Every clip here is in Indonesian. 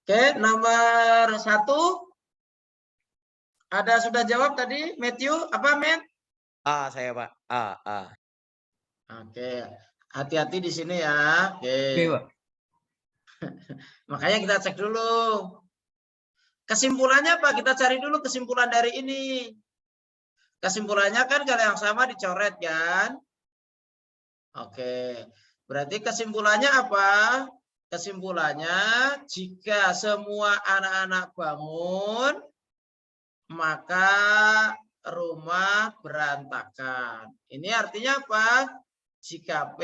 Oke, nomor 1. Ada sudah jawab tadi, Matthew? Apa, Matt? A saya, Pak. A. Oke, hati-hati di sini ya. Oke. Oke, Pak. Makanya kita cek dulu. Kesimpulannya apa? Kita cari dulu kesimpulan dari ini. Kesimpulannya kan kalau yang sama dicoret kan? Oke. Berarti kesimpulannya apa? Kesimpulannya jika semua anak-anak bangun, maka rumah berantakan. Ini artinya apa? Jika P,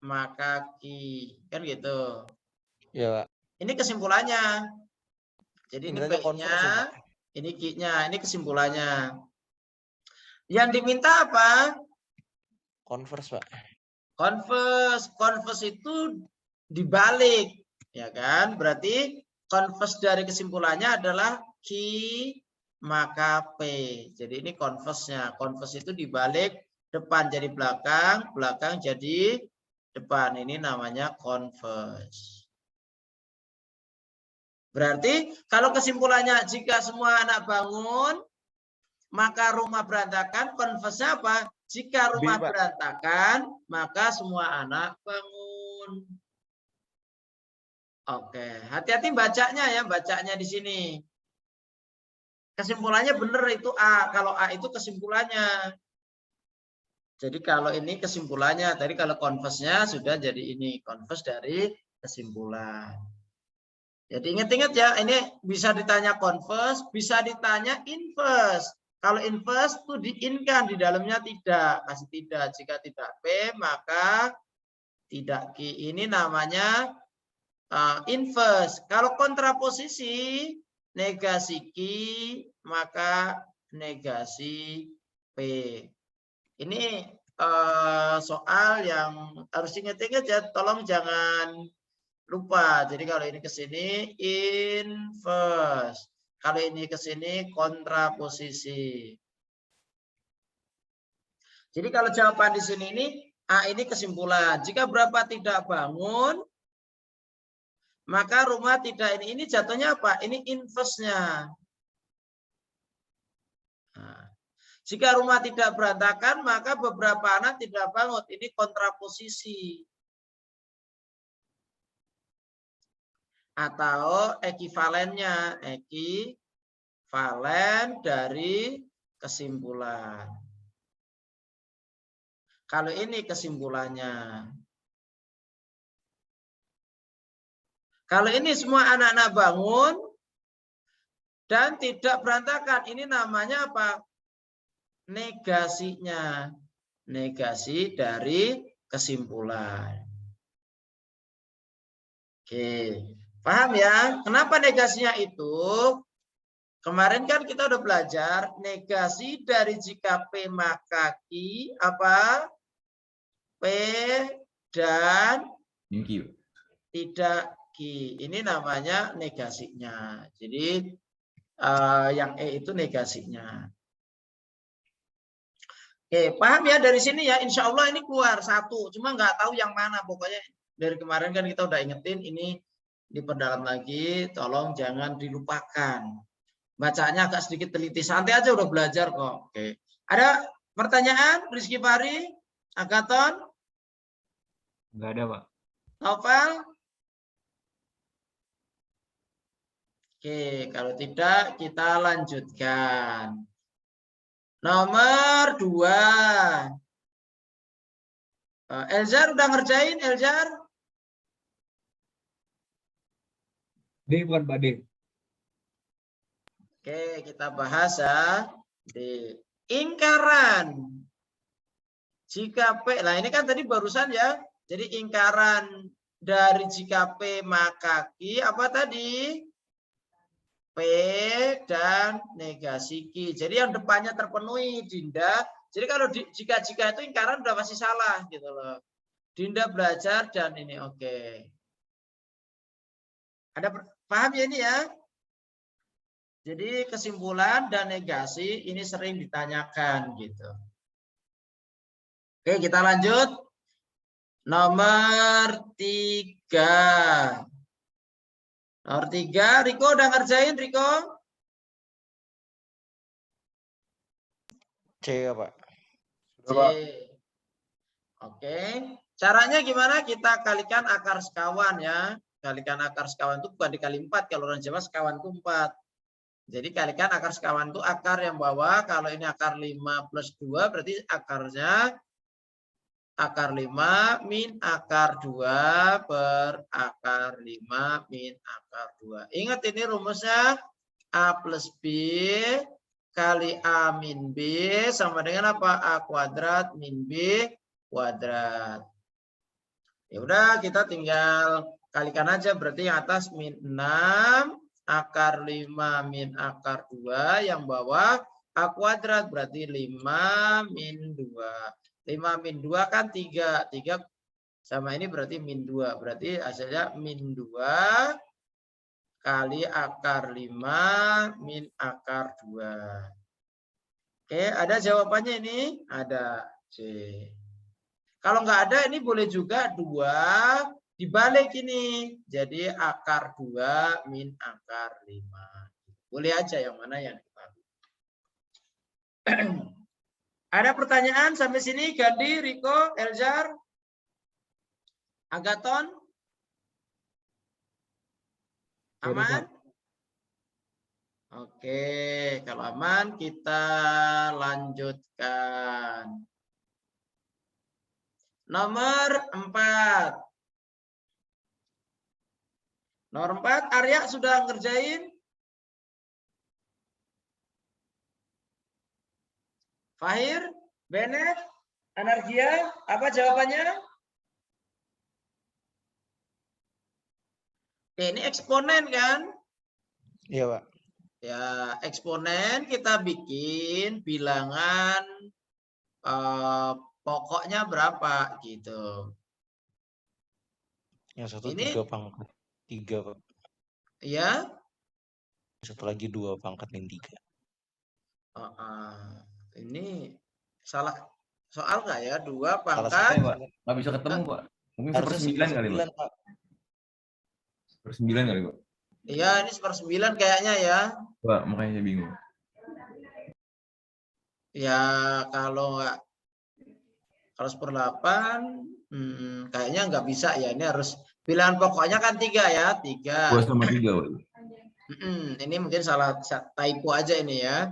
maka Q. Kan gitu. Iya, Pak. Ini kesimpulannya. Jadi ini Berarti P-nya, converse, Pak. ini Q-nya, ini kesimpulannya. Yang diminta apa? Converse, Pak. Converse. Converse itu dibalik, ya kan? Berarti converse dari kesimpulannya adalah Q maka P. Jadi ini converse-nya. Converse itu dibalik, depan jadi belakang, belakang jadi depan. Ini namanya converse. Berarti kalau kesimpulannya jika semua anak bangun, maka rumah berantakan. Converse-nya apa? Jika rumah berantakan, maka semua anak bangun. Oke, hati-hati bacanya ya, bacanya di sini. Kesimpulannya benar itu A. Kalau A itu kesimpulannya. Jadi kalau ini kesimpulannya, tadi kalau converse-nya sudah jadi ini. Converse dari kesimpulan. Jadi ingat-ingat ya, ini bisa ditanya converse, bisa ditanya inverse. Kalau inverse itu di-in-kan, di dalamnya tidak. Kasih tidak. Jika tidak P, maka tidak Q. Ini namanya inverse. Kalau kontraposisi, negasi Q, maka negasi P. Ini soal yang harus ingat-ingat ya. Tolong jangan lupa. Jadi kalau ini ke sini inverse. Kalau ini ke sini kontraposisi. Jadi kalau jawaban di sini ini A ini kesimpulan. Jika berapa tidak bangun, maka rumah tidak ini jatuhnya apa? Ini inverse-nya. Nah, jika rumah tidak berantakan, maka beberapa anak tidak bangun. Ini kontraposisi. Atau ekivalennya, ekivalen dari kesimpulan. Kalau ini kesimpulannya. Kalau ini semua anak-anak bangun dan tidak berantakan, ini namanya apa? Negasinya. Negasi dari kesimpulan. Oke. Paham ya? Kenapa negasinya itu? Kemarin kan kita udah belajar negasi dari jika P maka Q apa? P dan Thank you. tidak Q. Ini namanya negasinya. Jadi yang E itu negasinya. Oke, paham ya dari sini ya? Insya Allah ini keluar satu. Cuma nggak tahu yang mana. Pokoknya dari kemarin kan kita udah ingetin ini diperdalam lagi. Tolong jangan dilupakan. Bacanya agak sedikit teliti. Santai aja udah belajar kok. Oke. Ada pertanyaan? Rizky Fahri? Agaton? Enggak ada, Pak. Novel? Oke, kalau tidak kita lanjutkan. Nomor 2. Elzar udah ngerjain, Elzar? D bukan Pak D. Oke, kita bahas ya. Di ingkaran. Jika P, nah ini kan tadi barusan ya. Jadi ingkaran dari jika P maka Q apa tadi? P dan negasi Q. Jadi yang depannya terpenuhi, Dinda. Jadi kalau jika-jika itu ingkaran udah pasti salah gitu loh. Dinda belajar dan ini oke. Ada paham ya ini ya? Jadi kesimpulan dan negasi ini sering ditanyakan gitu. Oke, kita lanjut. Nomor 3. Nomor 3, Riko udah ngerjain, Riko? C ya, Pak. C. Oke. Caranya gimana? Kita kalikan akar sekawan ya. Kalikan akar sekawan itu bukan dikali 4. Kalau orang Jawa sekawan itu 4. Jadi kalikan akar sekawan itu akar yang bawah. Kalau ini akar 5 plus 2 berarti akarnya akar 5 min akar 2 per akar 5 min akar 2. Ingat ini rumusnya A plus B kali A min B sama dengan apa? A kuadrat min B kuadrat. Ya udah kita tinggal kalikan aja berarti yang atas min 6 akar 5 min akar 2 yang bawah A kuadrat berarti 5 min 2. 5 min 2 kan 3. 3 sama ini berarti min 2. Berarti hasilnya min 2 kali akar 5 min akar 2. Oke, ada jawabannya ini? Ada. C. Kalau nggak ada ini boleh juga 2 dibalik ini. Jadi akar 2 min akar 5. Boleh aja yang mana yang dibalik. Ada pertanyaan sampai sini? Gandhi, Riko, Eljar, Agaton? Aman? Oke, kalau aman kita lanjutkan. Nomor 4. Nomor 4, Arya sudah ngerjain? Fahir, Bennett, Anargia, apa jawabannya? Oke, ini eksponen kan? Iya, Pak. Ya, eksponen kita bikin bilangan pokoknya berapa gitu. Yang satu Ini 3 pangkat 3, Pak. ya. Satu lagi 2 pangkat min 3. Ini salah soal nggak ya? 2 Salah pangkat. satu, Pak. Nggak bisa ketemu, Pak. Mungkin harusnya 1/9 kali, Pak. 9, Pak. 1/9 kali, Pak. Iya, ini 1/9 kayaknya ya. Pak, makanya saya bingung. Ya, kalau nggak, kalau 1/8, kayaknya nggak bisa ya. Ini harus bilangan pokoknya kan 3 ya, 3. 2 sama 3, Pak. Ini mungkin salah typo aja ini ya.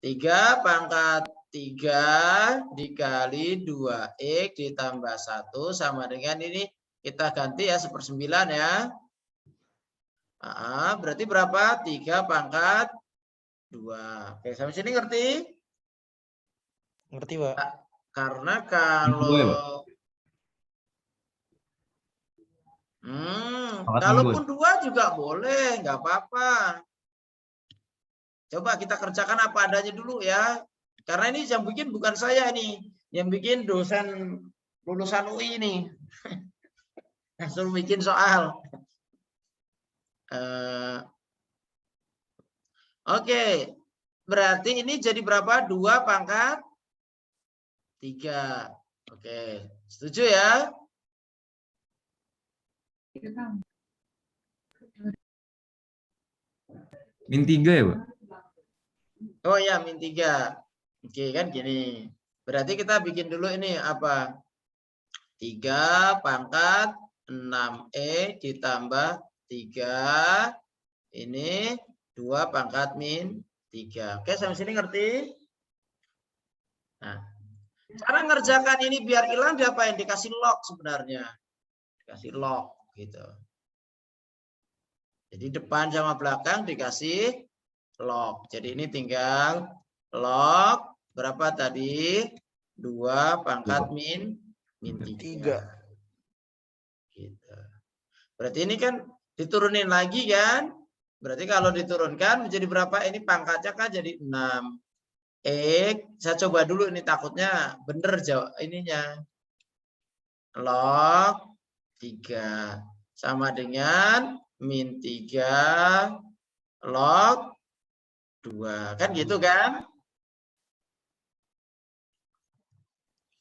3 pangkat 3 dikali 2x ditambah 1 sama dengan ini kita ganti ya 1/9 ya. Berarti berapa? 3 pangkat 2. Oke, sampai sini ngerti? Ngerti, Pak? Karena kalau kalaupun 2 juga boleh, nggak apa-apa. Coba kita kerjakan apa adanya dulu ya. Karena ini yang bikin bukan saya nih. Yang bikin dosen lulusan UI ini. Langsung bikin soal. Oke. Berarti ini jadi berapa? 2 pangkat 3. Oke. Setuju ya? Min 3 ya, Pak? Oh ya, min 3. Oke, kan gini. Berarti kita bikin dulu ini apa? 3 pangkat 6e ditambah 3. Ini 2 pangkat min 3. Oke, sampai sini ngerti? Nah, cara ngerjakan ini biar hilang diapain? Dikasih log sebenarnya. Dikasih log gitu. Jadi depan sama belakang dikasih log. Jadi ini tinggal log berapa tadi? 2 pangkat min 3. Gitu. Berarti ini kan diturunin lagi kan? Berarti kalau diturunkan menjadi berapa? Ini pangkatnya kan jadi 6. Saya coba dulu ini takutnya bener jawab ininya. Log 3 sama dengan min 3 log 2. Kan gitu kan?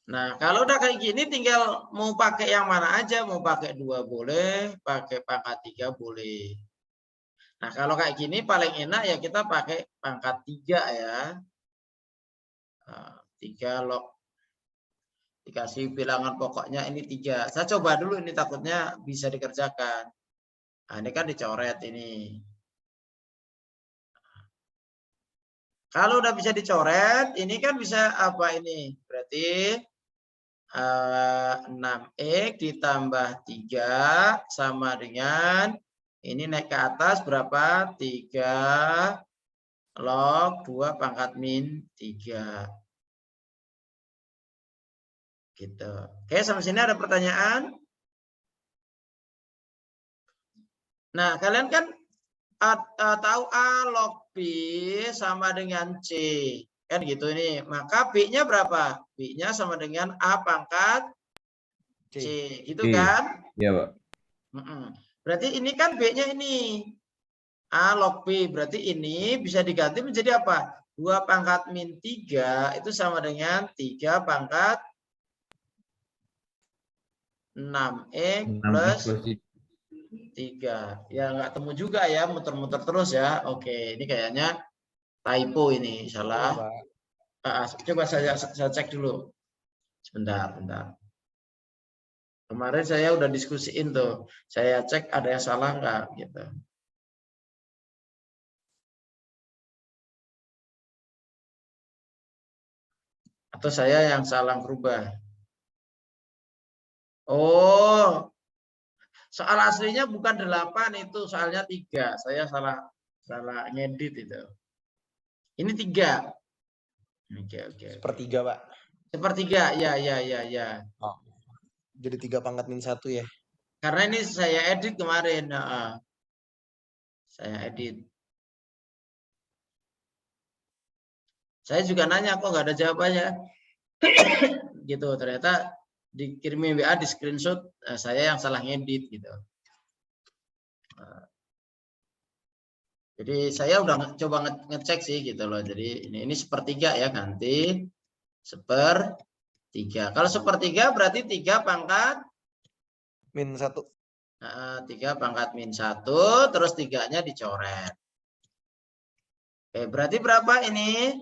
Nah, kalau udah kayak gini tinggal mau pakai yang mana aja. Mau pakai 2 boleh, pakai pangkat 3 boleh. Nah, kalau kayak gini paling enak ya kita pakai pangkat 3 ya. 3 log. Dikasih bilangan pokoknya ini 3. Saya coba dulu ini takutnya bisa dikerjakan. Nah, ini kan dicoret ini. Kalau udah bisa dicoret, ini kan bisa apa ini? Berarti 6x ditambah 3 sama dengan ini naik ke atas berapa? 3 log 2 pangkat min 3. Gitu. Oke, sampai sini ada pertanyaan? Nah, kalian kan tahu A log B sama dengan C. Kan gitu ini. Maka B-nya berapa? B-nya sama dengan A pangkat C. Gitu kan? Iya, Pak. Berarti ini kan B-nya ini. A log B. Berarti ini bisa diganti menjadi apa? 2 pangkat min 3 itu sama dengan 3 pangkat 6x plus 3. Ya nggak temu juga ya, muter-muter terus ya. Oke, ini kayaknya typo ini, salah. Coba saya cek dulu. Sebentar. Kemarin saya udah diskusiin tuh. Saya cek ada yang salah nggak gitu. Atau saya yang salah berubah. Oh, soal aslinya bukan 8 itu, soalnya 3. Saya salah ngedit itu. Ini 3. Oke. Sepertiga, Pak. Sepertiga, ya. Oh. Jadi 3 pangkat min 1 ya. Karena ini saya edit kemarin. Saya edit. Saya juga nanya kok nggak ada jawabannya. Gitu, ternyata dikirimin WA, di screenshot, saya yang salah ngedit gitu. Jadi saya udah coba ngecek sih gitu loh. Jadi ini sepertiga ya, ganti sepertiga. Kalau sepertiga berarti 3 pangkat min 1. 3 pangkat min 1, terus 3-nya dicoret. Oke, berarti berapa ini?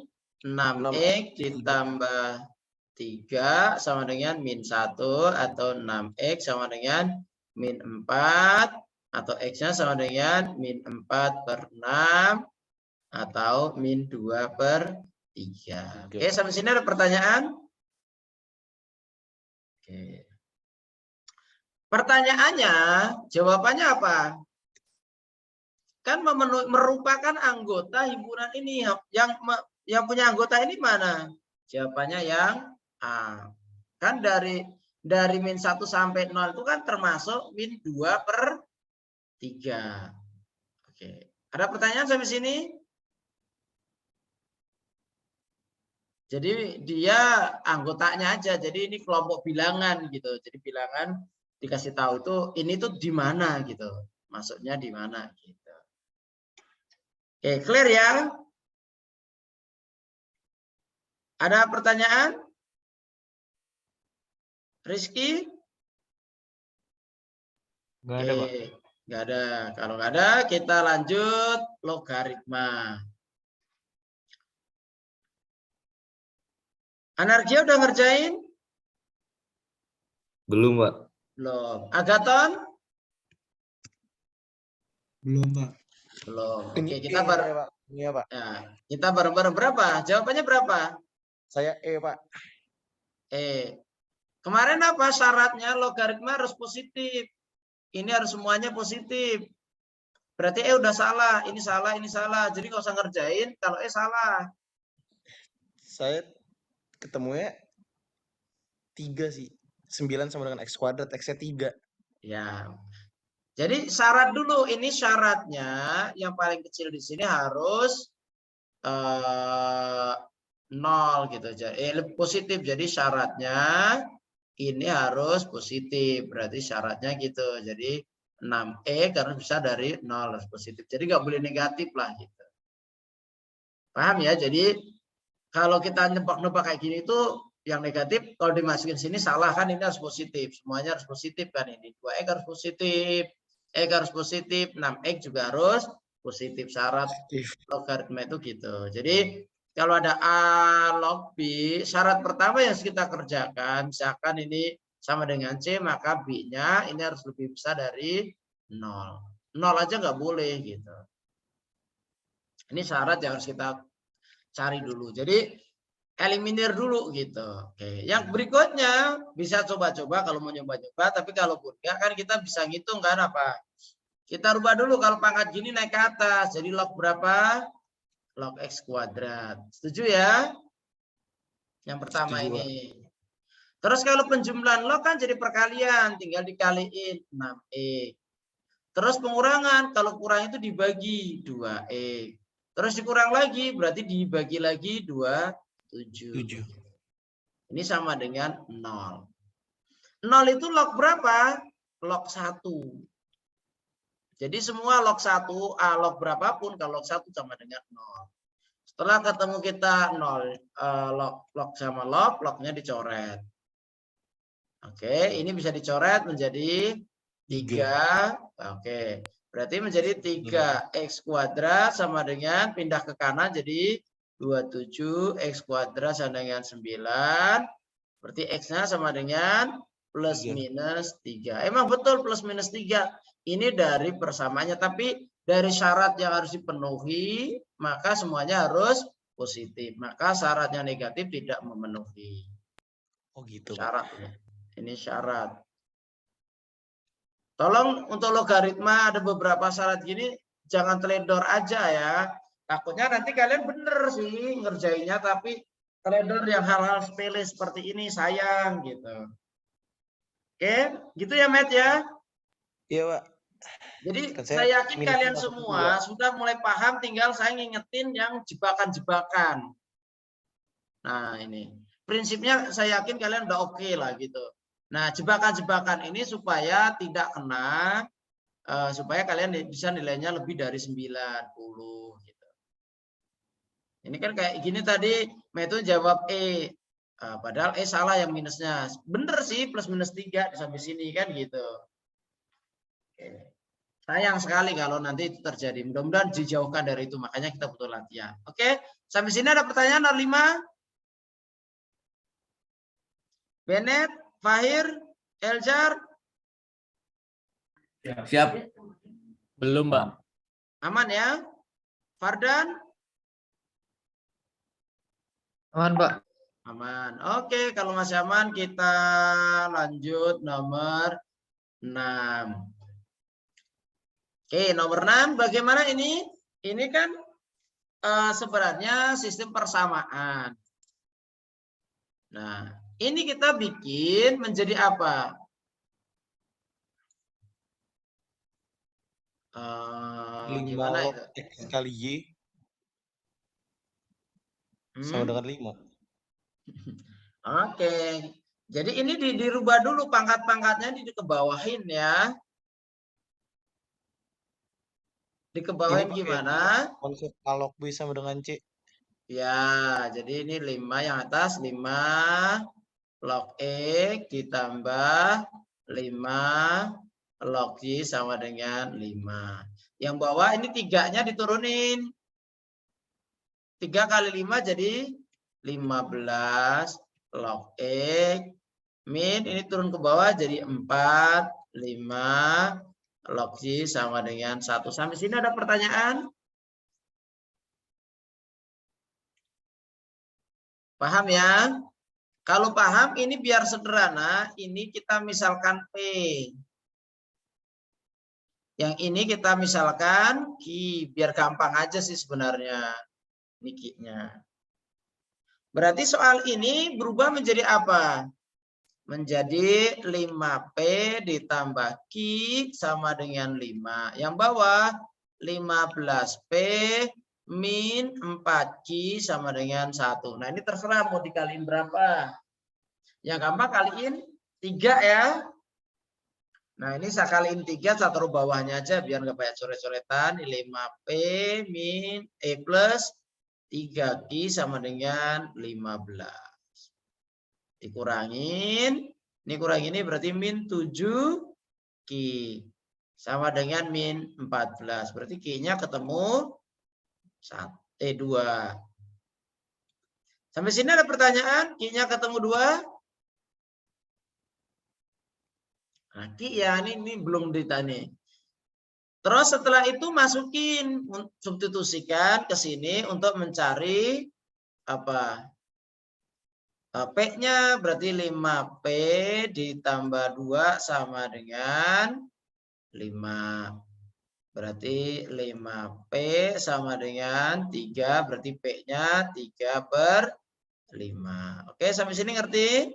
6x ditambah 3 sama dengan min 1, atau 6x sama dengan min 4, atau x-nya sama dengan min 4/6, atau min 2/3. Oke, sampai sini ada pertanyaan? Oke. Pertanyaannya, jawabannya apa? Kan merupakan anggota himpunan ini. Yang punya anggota ini mana? Jawabannya yang A. Kan dari min 1 sampai 0 itu kan termasuk min 2/3. Oke. Ada pertanyaan sampai sini? Jadi dia anggotanya aja. Jadi ini kelompok bilangan gitu. Jadi bilangan dikasih tahu itu ini tuh di mana gitu. Masuknya di mana gitu. Oke, clear ya? Ada pertanyaan? Rizky? Nggak ada, Pak. Nggak ada. Kalau nggak ada, kita lanjut logaritma. Anargia udah ngerjain? Belum, Pak. Belum. Agaton? Belum, Pak. Belum. Oke, Ini kita E, bareng. Pak. Iya, Pak. Nah, kita bareng-bareng berapa? Jawabannya berapa? Saya E, Pak. Kemarin apa syaratnya? Logaritma harus positif. Ini harus semuanya positif. Berarti udah salah. Ini salah, ini salah. Jadi nggak usah ngerjain kalau salah. Saya ketemunya 3 sih. 9 sama dengan X kuadrat. X-nya 3. Ya. Jadi syarat dulu. Ini syaratnya yang paling kecil di sini harus 0 gitu. Lebih positif. Jadi syaratnya ini harus positif. Berarti syaratnya gitu. Jadi 6E karena bisa dari 0 harus positif. Jadi nggak boleh negatif lah gitu. Paham ya? Jadi kalau kita nebak-nebak kayak gini itu yang negatif kalau dimasukin sini salah kan, ini harus positif. Semuanya harus positif kan ini. 2X harus positif. X harus positif. 6X juga harus positif. Syarat Positif. logaritma itu gitu. Jadi kalau ada A log B, syarat pertama yang kita kerjakan, misalkan ini sama dengan C, maka B-nya ini harus lebih besar dari 0. 0 aja nggak boleh gitu. Ini syarat yang harus kita cari dulu. Jadi eliminir dulu gitu. Oke. Yang berikutnya bisa coba-coba kalau mau nyoba-nyoba, tapi kalau enggak kan kita bisa ngitung kan apa? Kita rubah dulu kalau pangkat gini naik ke atas. Jadi log berapa? Log X kuadrat. Setuju ya? Yang pertama Setuju, ini. Terus kalau penjumlahan log kan jadi perkalian, tinggal dikaliin 6E. Terus pengurangan, kalau kurang itu dibagi 2E. Terus dikurang lagi, berarti dibagi lagi 27. 7. Ini sama dengan 0. 0 itu log berapa? Log 1. Jadi semua log 1, A log berapapun, kalau log 1 sama dengan 0. Setelah ketemu kita 0, log sama log, lognya dicoret. Oke, ini bisa dicoret menjadi 3. Oke, berarti menjadi 3x kuadrat sama dengan pindah ke kanan jadi 27x kuadrat sama dengan 9. Berarti x-nya sama dengan plus 3. minus 3. Emang betul plus minus 3. Ini dari persamaannya, tapi dari syarat yang harus dipenuhi, maka semuanya harus positif. Maka syaratnya negatif tidak memenuhi. Oh gitu. Syaratnya. Ini syarat. Tolong untuk logaritma ada beberapa syarat gini, jangan teledor aja ya. Takutnya nanti kalian bener sih ngerjainnya, tapi teledor yang hal-hal sepele seperti ini sayang gitu. Oke, gitu ya Matt ya. Iya Pak. Jadi Kan saya yakin minusnya kalian masuk semua 2. sudah mulai paham, tinggal saya ngingetin yang jebakan-jebakan. Nah ini, prinsipnya saya yakin kalian udah oke lah gitu. Nah jebakan-jebakan ini supaya tidak kena, supaya kalian bisa nilainya lebih dari 90 gitu. Ini kan kayak gini tadi, Metu jawab E. Padahal E salah yang minusnya. Bener sih plus minus 3 sampai sini kan gitu. Oke. Sayang sekali kalau nanti itu terjadi. Mudah-mudahan dijauhkan dari itu. Makanya kita butuh latihan. Oke. Sampai sini ada pertanyaan 05? Bennett, Fahir, Eljar? Siap. Belum, Pak. Aman ya? Fardan? Aman, Pak. Aman. Oke, kalau masih aman kita lanjut nomor 6. Oke, nomor 6 bagaimana ini? Ini kan sebenarnya sistem persamaan. Nah, ini kita bikin menjadi apa? Gimana 5 log itu? X kali Y sama dengan 5. Oke. Jadi ini dirubah dulu pangkat-pangkatnya dikebawahin ya. Dikebawahin gimana? Konsep A log B sama dengan C. Ya, jadi ini 5 yang atas 5 log X ditambah 5 log Y sama dengan 5. Yang bawah ini 3-nya diturunin. 3 kali 5 jadi 15 log X min ini turun ke bawah jadi 4 5 log Y sama dengan 1. Sampai sini ada pertanyaan? Paham ya? Kalau paham ini biar sederhana, ini kita misalkan P. Yang ini kita misalkan Q, biar gampang aja sih sebenarnya. Ini Q-nya. Berarti soal ini berubah menjadi apa? Menjadi 5P ditambah Q sama dengan 5. Yang bawah 15P min 4Q sama dengan 1. Nah ini terserah mau dikaliin berapa. Yang gampang kaliin 3 ya. Nah ini saya kaliin 3, saya taruh bawahnya aja biar nggak banyak coret-coretan. 5P min plus 3Q sama dengan 15. Dikurangin, ini kurang ini berarti min 7Q sama dengan min 14. Berarti Q-nya ketemu 2. Sampai sini ada pertanyaan? Q-nya ketemu 2? Nah, Q ya, ini belum ditanya. Terus setelah itu masukin, substitusikan ke sini untuk mencari apa? P-nya berarti 5P ditambah 2 sama dengan 5. Berarti 5P sama dengan 3. Berarti P-nya 3/5. Oke, sampai sini ngerti?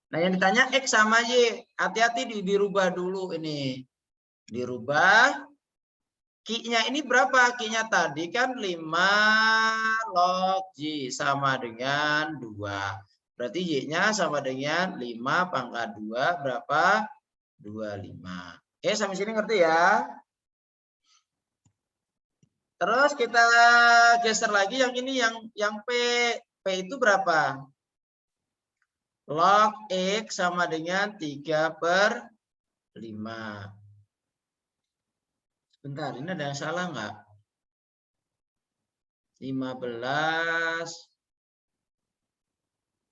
Nah, yang ditanya X sama Y. Hati-hati dirubah dulu ini. Dirubah. Q-nya ini berapa? Q-nya tadi kan 5 log Y sama dengan 2. Berarti Y-nya sama dengan 5 pangkat 2 berapa? 25. Oke, sampai sini ngerti ya? Terus kita geser lagi yang ini yang P. P itu berapa? Log X sama dengan 3/5. Bentar, ini ada yang salah nggak? 15,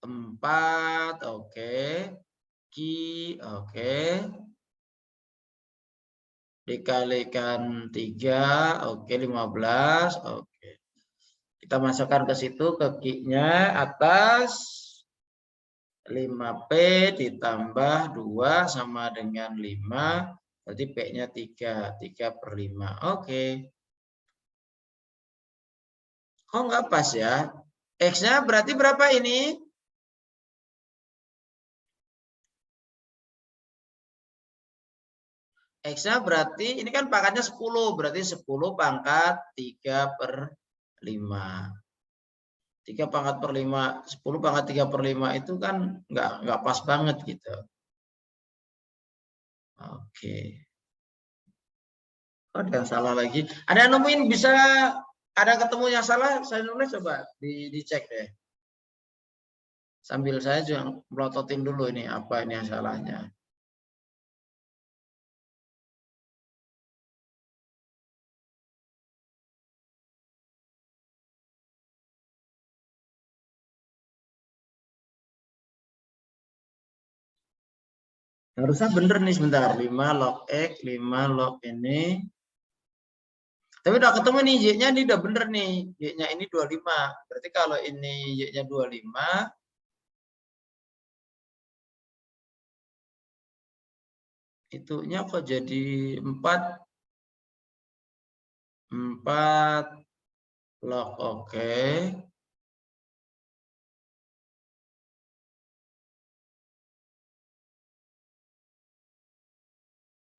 4, oke. Q, oke. Dikalikan 3, oke, 15, oke. Kita masukkan ke situ, ke Q-nya atas 5P ditambah 2 sama dengan 5, berarti P-nya 3/5. Oke. Kok nggak pas ya? X-nya berarti berapa ini? X-nya berarti, ini kan pangkatnya 10, berarti 10 pangkat 3/5. 3 pangkat per 5, 10 pangkat 3/5 itu kan nggak pas banget gitu. Oke. Oh, ada yang salah lagi. Ada yang nemuin bisa, ada ketemu yang salah, saya nulis coba dicek deh. Sambil saya juga melototin dulu ini apa ini yang salahnya. Harusnya bener nih, sebentar. 5 log X, 5 log ini. Tapi udah ketemu nih, Y-nya ini udah bener nih. Y-nya ini 25. Berarti kalau ini Y-nya 25, itunya kok jadi 4 log oke.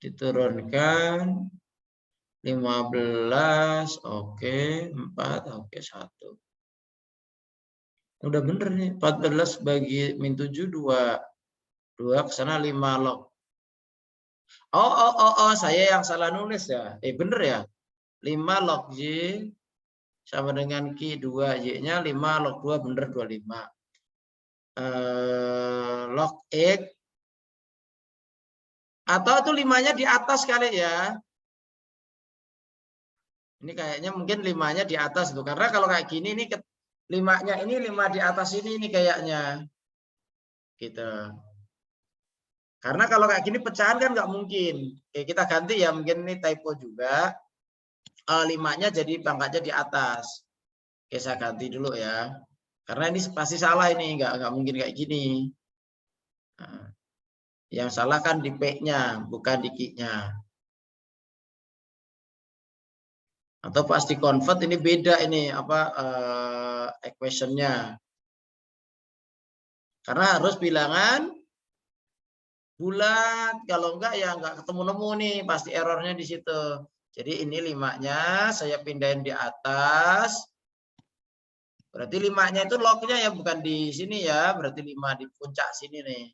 Diturunkan 15, oke, 4, oke, 1. Udah bener nih, 14 bagi min 7, 2. 2 ke sana 5 log. Oh, saya yang salah nulis ya. Bener ya. 5 log Y sama dengan Q 2. Y-nya 5 log 2, bener 25. Log X. Atau itu 5-nya di atas kali ya. Ini kayaknya mungkin 5-nya di atas tuh. Karena kalau kayak gini, ini 5-nya ini 5 di atas ini kayaknya. Gitu. Karena kalau kayak gini pecahan kan nggak mungkin. Oke, kita ganti ya, mungkin ini typo juga. 5-nya jadi pangkatnya di atas. Oke, saya ganti dulu ya. Karena ini pasti salah ini, nggak mungkin kayak gini. Nah, yang salah kan di P-nya, bukan di Q-nya. Atau pasti convert ini beda ini apa equation-nya. Karena harus bilangan bulat, kalau enggak ya enggak ketemu-nemu nih, pasti errornya di situ. Jadi ini 5-nya saya pindahin di atas. Berarti 5-nya itu lognya ya, bukan di sini ya, berarti 5 di puncak sini nih.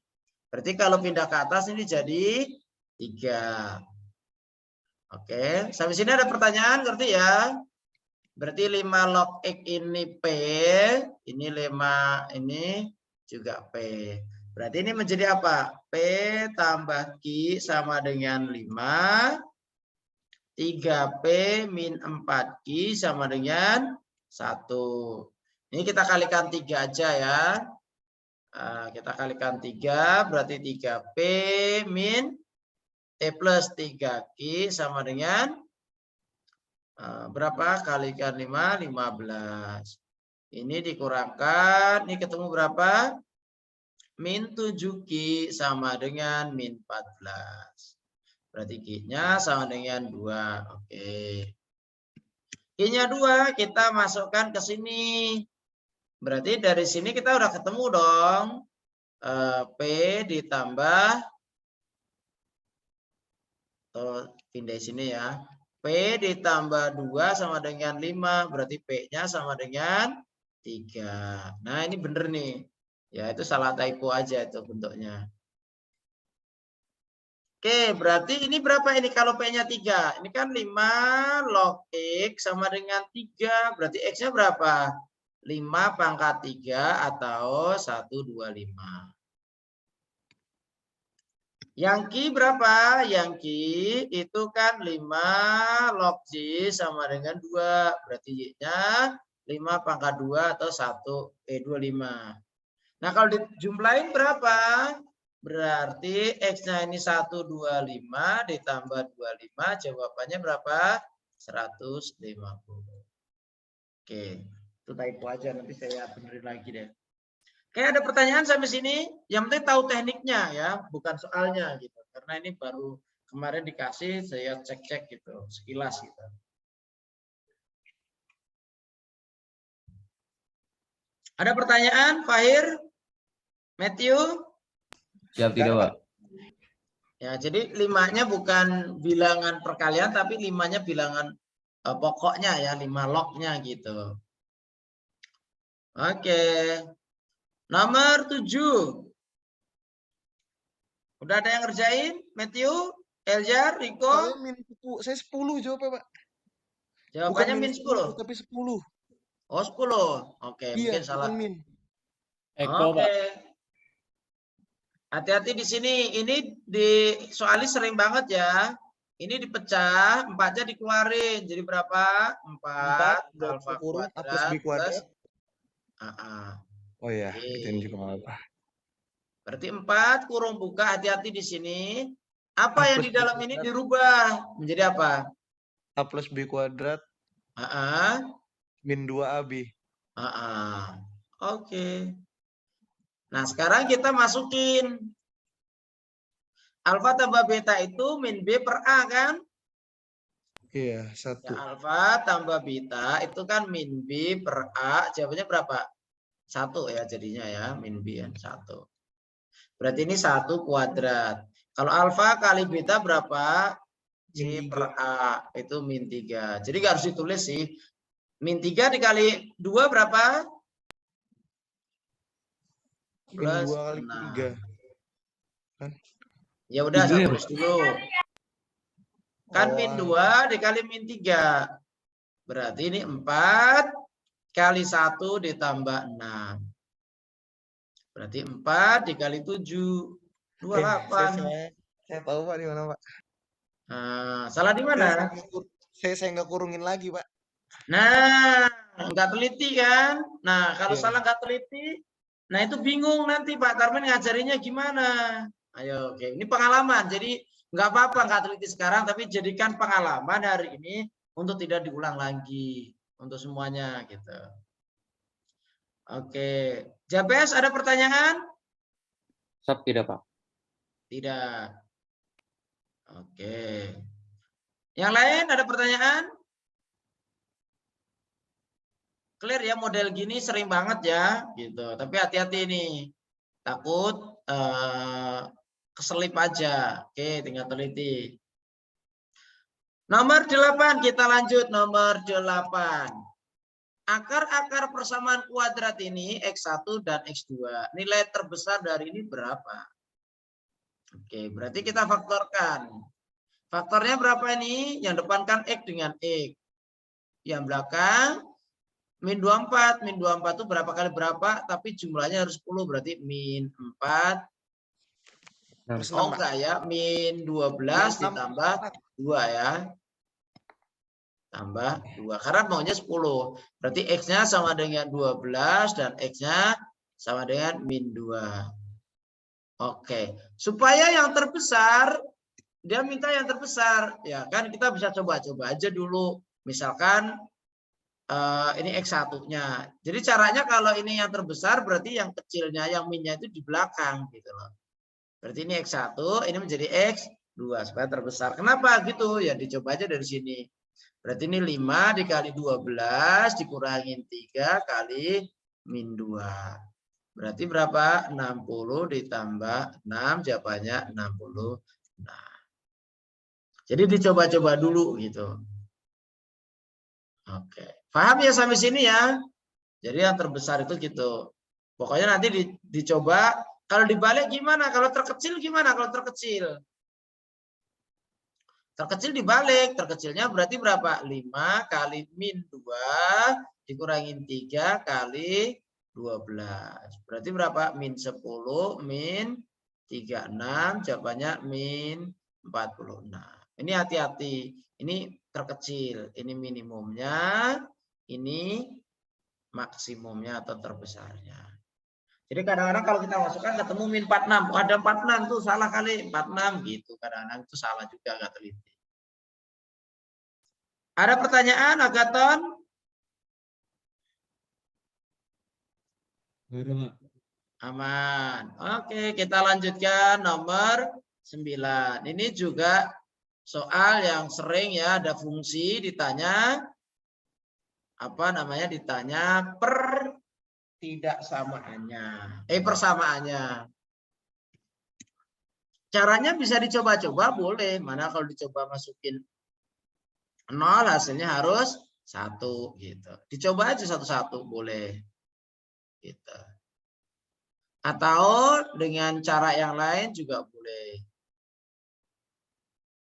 Berarti kalau pindah ke atas ini jadi 3. Oke, sampai sini ada pertanyaan, ngerti ya? Berarti 5 log X ini P, ini 5 ini juga P. Berarti ini menjadi apa? P tambah Q sama dengan 5. 3P min 4Q sama dengan 1. Ini kita kalikan 3 aja ya. Kita kalikan 3, berarti 3P min plus 3Q sama dengan berapa? Kalikan 5, 15. Ini dikurangkan, ini ketemu berapa? Min 7Q sama dengan min 14. Berarti Q-nya sama dengan 2. Oke. Q-nya 2 kita masukkan ke sini. Berarti dari sini kita udah ketemu dong. P ditambah, pindah sini ya. P ditambah 2 sama dengan 5. Berarti P-nya sama dengan 3. Nah ini bener nih. Ya itu salah typo aja itu bentuknya. Oke, berarti ini berapa ini kalau P-nya 3? Ini kan 5 log X sama dengan 3. Berarti X-nya berapa? 5 pangkat 3 atau 125. Yang Q berapa? Yang Q itu kan 5 log J sama dengan 2. Berarti Y-nya 5 pangkat 2 atau 25. Nah kalau dijumlahin berapa? Berarti X-nya ini 125 ditambah 25, jawabannya berapa? 150. Oke, itu typo aja, nanti saya benerin lagi deh. Oke, ada pertanyaan sampai sini? Yang penting tahu tekniknya ya, bukan soalnya gitu. Karena ini baru kemarin dikasih, saya cek-cek gitu, sekilas gitu. Ada pertanyaan, Fahir? Matthew? Siap tidak, Pak? Ya, jadi 5-nya bukan bilangan perkalian, tapi 5-nya bilangan pokoknya ya, 5 lognya gitu. Oke. Nomor 7. Udah ada yang ngerjain? Matthew, Eljar, Riko? Saya 10 jawabnya, Pak. Jawabannya Bukan min 10. tapi 10. Oh, 10. Oke, Iya, mungkin salah. bukan min. Eko, Pak. Hati-hati di sini. Ini di soalnya sering banget ya. Ini dipecah, 4-nya dikeluarin. Jadi berapa? 4 alfa kurung A plus kuadrat B kuadrat. Oh iya, ini juga nggak apa. Berarti 4 kurung buka, hati-hati di sini. Apa A yang plus di B dalam ini kuadrat. dirubah? Menjadi apa? A plus B kuadrat min 2AB. Oke. Nah, sekarang kita masukin. Alfa tambah beta itu min B per A kan? Iya, 1. Ya, alfa tambah beta itu kan min B per A. Jawabannya berapa? 1 ya jadinya ya. Min B yang 1. Berarti ini 1 kuadrat. Kalau alfa kali beta berapa? C per A. Itu min 3. Jadi nggak harus ditulis sih. Min 3 dikali 2 berapa? Min 2 kali 3. Kan? Ya udah, saya 3 ya, tulis dulu. Kan min 2 dikali min 3. Berarti ini 4 kali 1 ditambah 6. Berarti 4 dikali 7. 28. Saya tahu, Pak, di mana, Pak. Nah, salah di mana? Saya nggak kurungin lagi, Pak. Nah, nggak teliti kan? Nah, kalau salah nggak teliti, nah itu bingung nanti Pak Tarmin ngajarinya gimana? Ayo, oke. Ini pengalaman. Jadi nggak apa-apa nggak teliti sekarang, tapi jadikan pengalaman hari ini untuk tidak diulang lagi untuk semuanya gitu. Oke. Jabes, ada pertanyaan? Sab tidak, Pak. Tidak. Oke. Yang lain ada pertanyaan? Clear ya, model gini sering banget ya gitu. Tapi hati-hati nih. Takut keselip aja. Oke, tinggal teliti. Nomor 8 kita lanjut nomor 8. Akar-akar persamaan kuadrat ini X1 dan X2. Nilai terbesar dari ini berapa? Oke, berarti kita faktorkan. Faktornya berapa ini? Yang depan kan X dengan X. Yang belakang min 24. Min 24 itu berapa kali berapa? Tapi jumlahnya harus 10. Berarti min 4 Plus Oh 6, Pak. enggak ya, min 12 Min 6, ditambah 2 ya. Tambah 2. Karena maunya 10. Berarti X-nya sama dengan 12 dan X-nya sama dengan min 2. Oke. Supaya yang terbesar, dia minta yang terbesar. Ya kan kita bisa coba-coba aja dulu. Misalkan ini X1-nya. Jadi caranya kalau ini yang terbesar berarti yang kecilnya, yang minnya itu di belakang gitu loh. Berarti ini X1, ini menjadi X2 supaya terbesar. Kenapa gitu? Ya dicoba aja dari sini. Berarti ini 5 dikali 12 dikurangin 3 kali min 2. Berarti berapa? 60 ditambah 6, jawabannya 60. Nah, jadi dicoba-coba dulu gitu. Oke. Paham ya sampai sini ya? Jadi yang terbesar itu gitu. Pokoknya nanti dicoba. Kalau dibalik gimana? Kalau terkecil gimana? Kalau terkecil. Terkecil dibalik. Terkecilnya berarti berapa? 5 kali min 2 dikurangin 3 kali 12. Berarti berapa? Min 10 min 36. Jawabannya min 46. Ini hati-hati. Ini terkecil. Ini minimumnya. Ini maksimumnya atau terbesarnya. Jadi kadang-kadang kalau kita masukkan ketemu min 46. Oh, ada 46 tuh salah kali. 46 gitu. Kadang-kadang itu salah juga nggak teliti. Ada pertanyaan, Agaton? Aman. Oke, kita lanjutkan nomor 9. Ini juga soal yang sering ya, ada fungsi ditanya ditanya persamaannya. Caranya bisa dicoba-coba boleh. Mana kalau dicoba masukin 0 hasilnya harus 1 gitu. Dicoba aja satu-satu boleh. Gitu. Atau dengan cara yang lain juga boleh.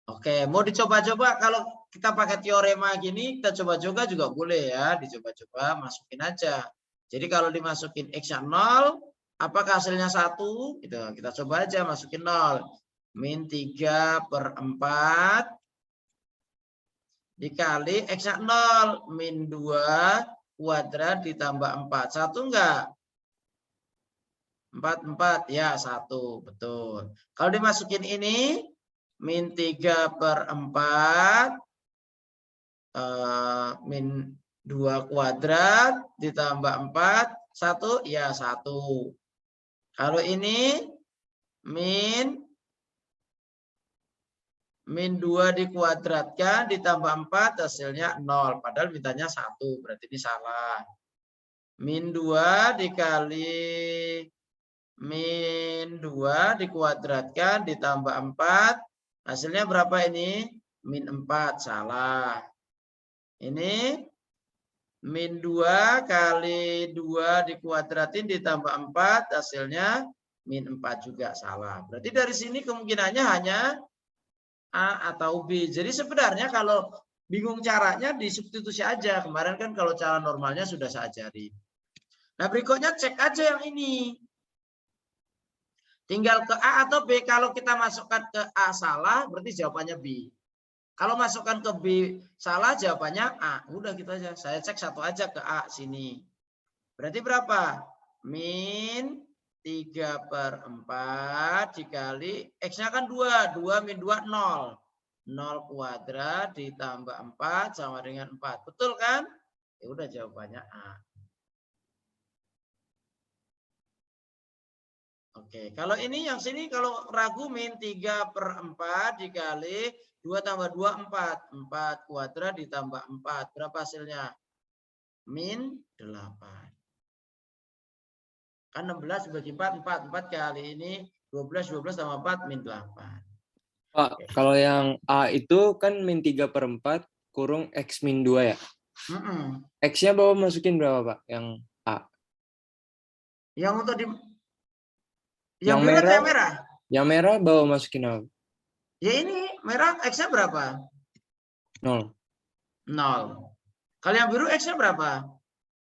Oke, mau dicoba-coba kalau kita pakai teorema gini, kita coba-coba juga boleh ya, dicoba-coba masukin aja. Jadi kalau dimasukin X-nya 0, apakah hasilnya 1? Gitu. Kita coba aja masukin 0. Min 3/4 dikali X-nya 0. Min 2 kuadrat ditambah 4. 1 enggak? 4 ya 1. Betul. Kalau dimasukin ini, min 3/4 min 2 kuadrat ditambah 4, 1 ya 1. Kalau ini min 2 dikuadratkan ditambah 4 hasilnya 0. Padahal mintanya 1, berarti ini salah. Min 2 dikali min 2 dikuadratkan ditambah 4. Hasilnya berapa ini? Min 4, salah. Ini min 2 kali 2 dikuadratin ditambah 4, hasilnya min 4 juga salah. Berarti dari sini kemungkinannya hanya A atau B. Jadi sebenarnya kalau bingung caranya disubstitusi aja. Kemarin kan kalau cara normalnya sudah saya ajarin. Nah berikutnya cek aja yang ini. Tinggal ke A atau B. Kalau kita masukkan ke A salah, berarti jawabannya B. Kalau masukkan ke B salah, jawabannya A. Udah gitu aja. Saya cek satu aja ke A sini. Berarti berapa? Min 3/4 dikali X-nya kan 2. 2 min 2, 0. 0 kuadrat ditambah 4 sama dengan 4. Betul kan? Ya udah jawabannya A. Oke, kalau ini yang sini kalau ragu min 3/4 dikali 2 tambah 2, 4. 4 kuadrat ditambah 4. Berapa hasilnya? Min 8. Kan 16 bagi 4, 4. 4 kali ini 12, 12 tambah 4, min 8. Pak, kalau yang A itu kan min 3/4 kurung X min 2 ya? X-nya Bapak masukin berapa, Pak? Yang A. Yang untuk di Yang biru merah, atau yang merah? Yang merah Bapak masukin apa? Ya ini merah X-nya berapa? 0. 0. Kalau yang biru X-nya berapa?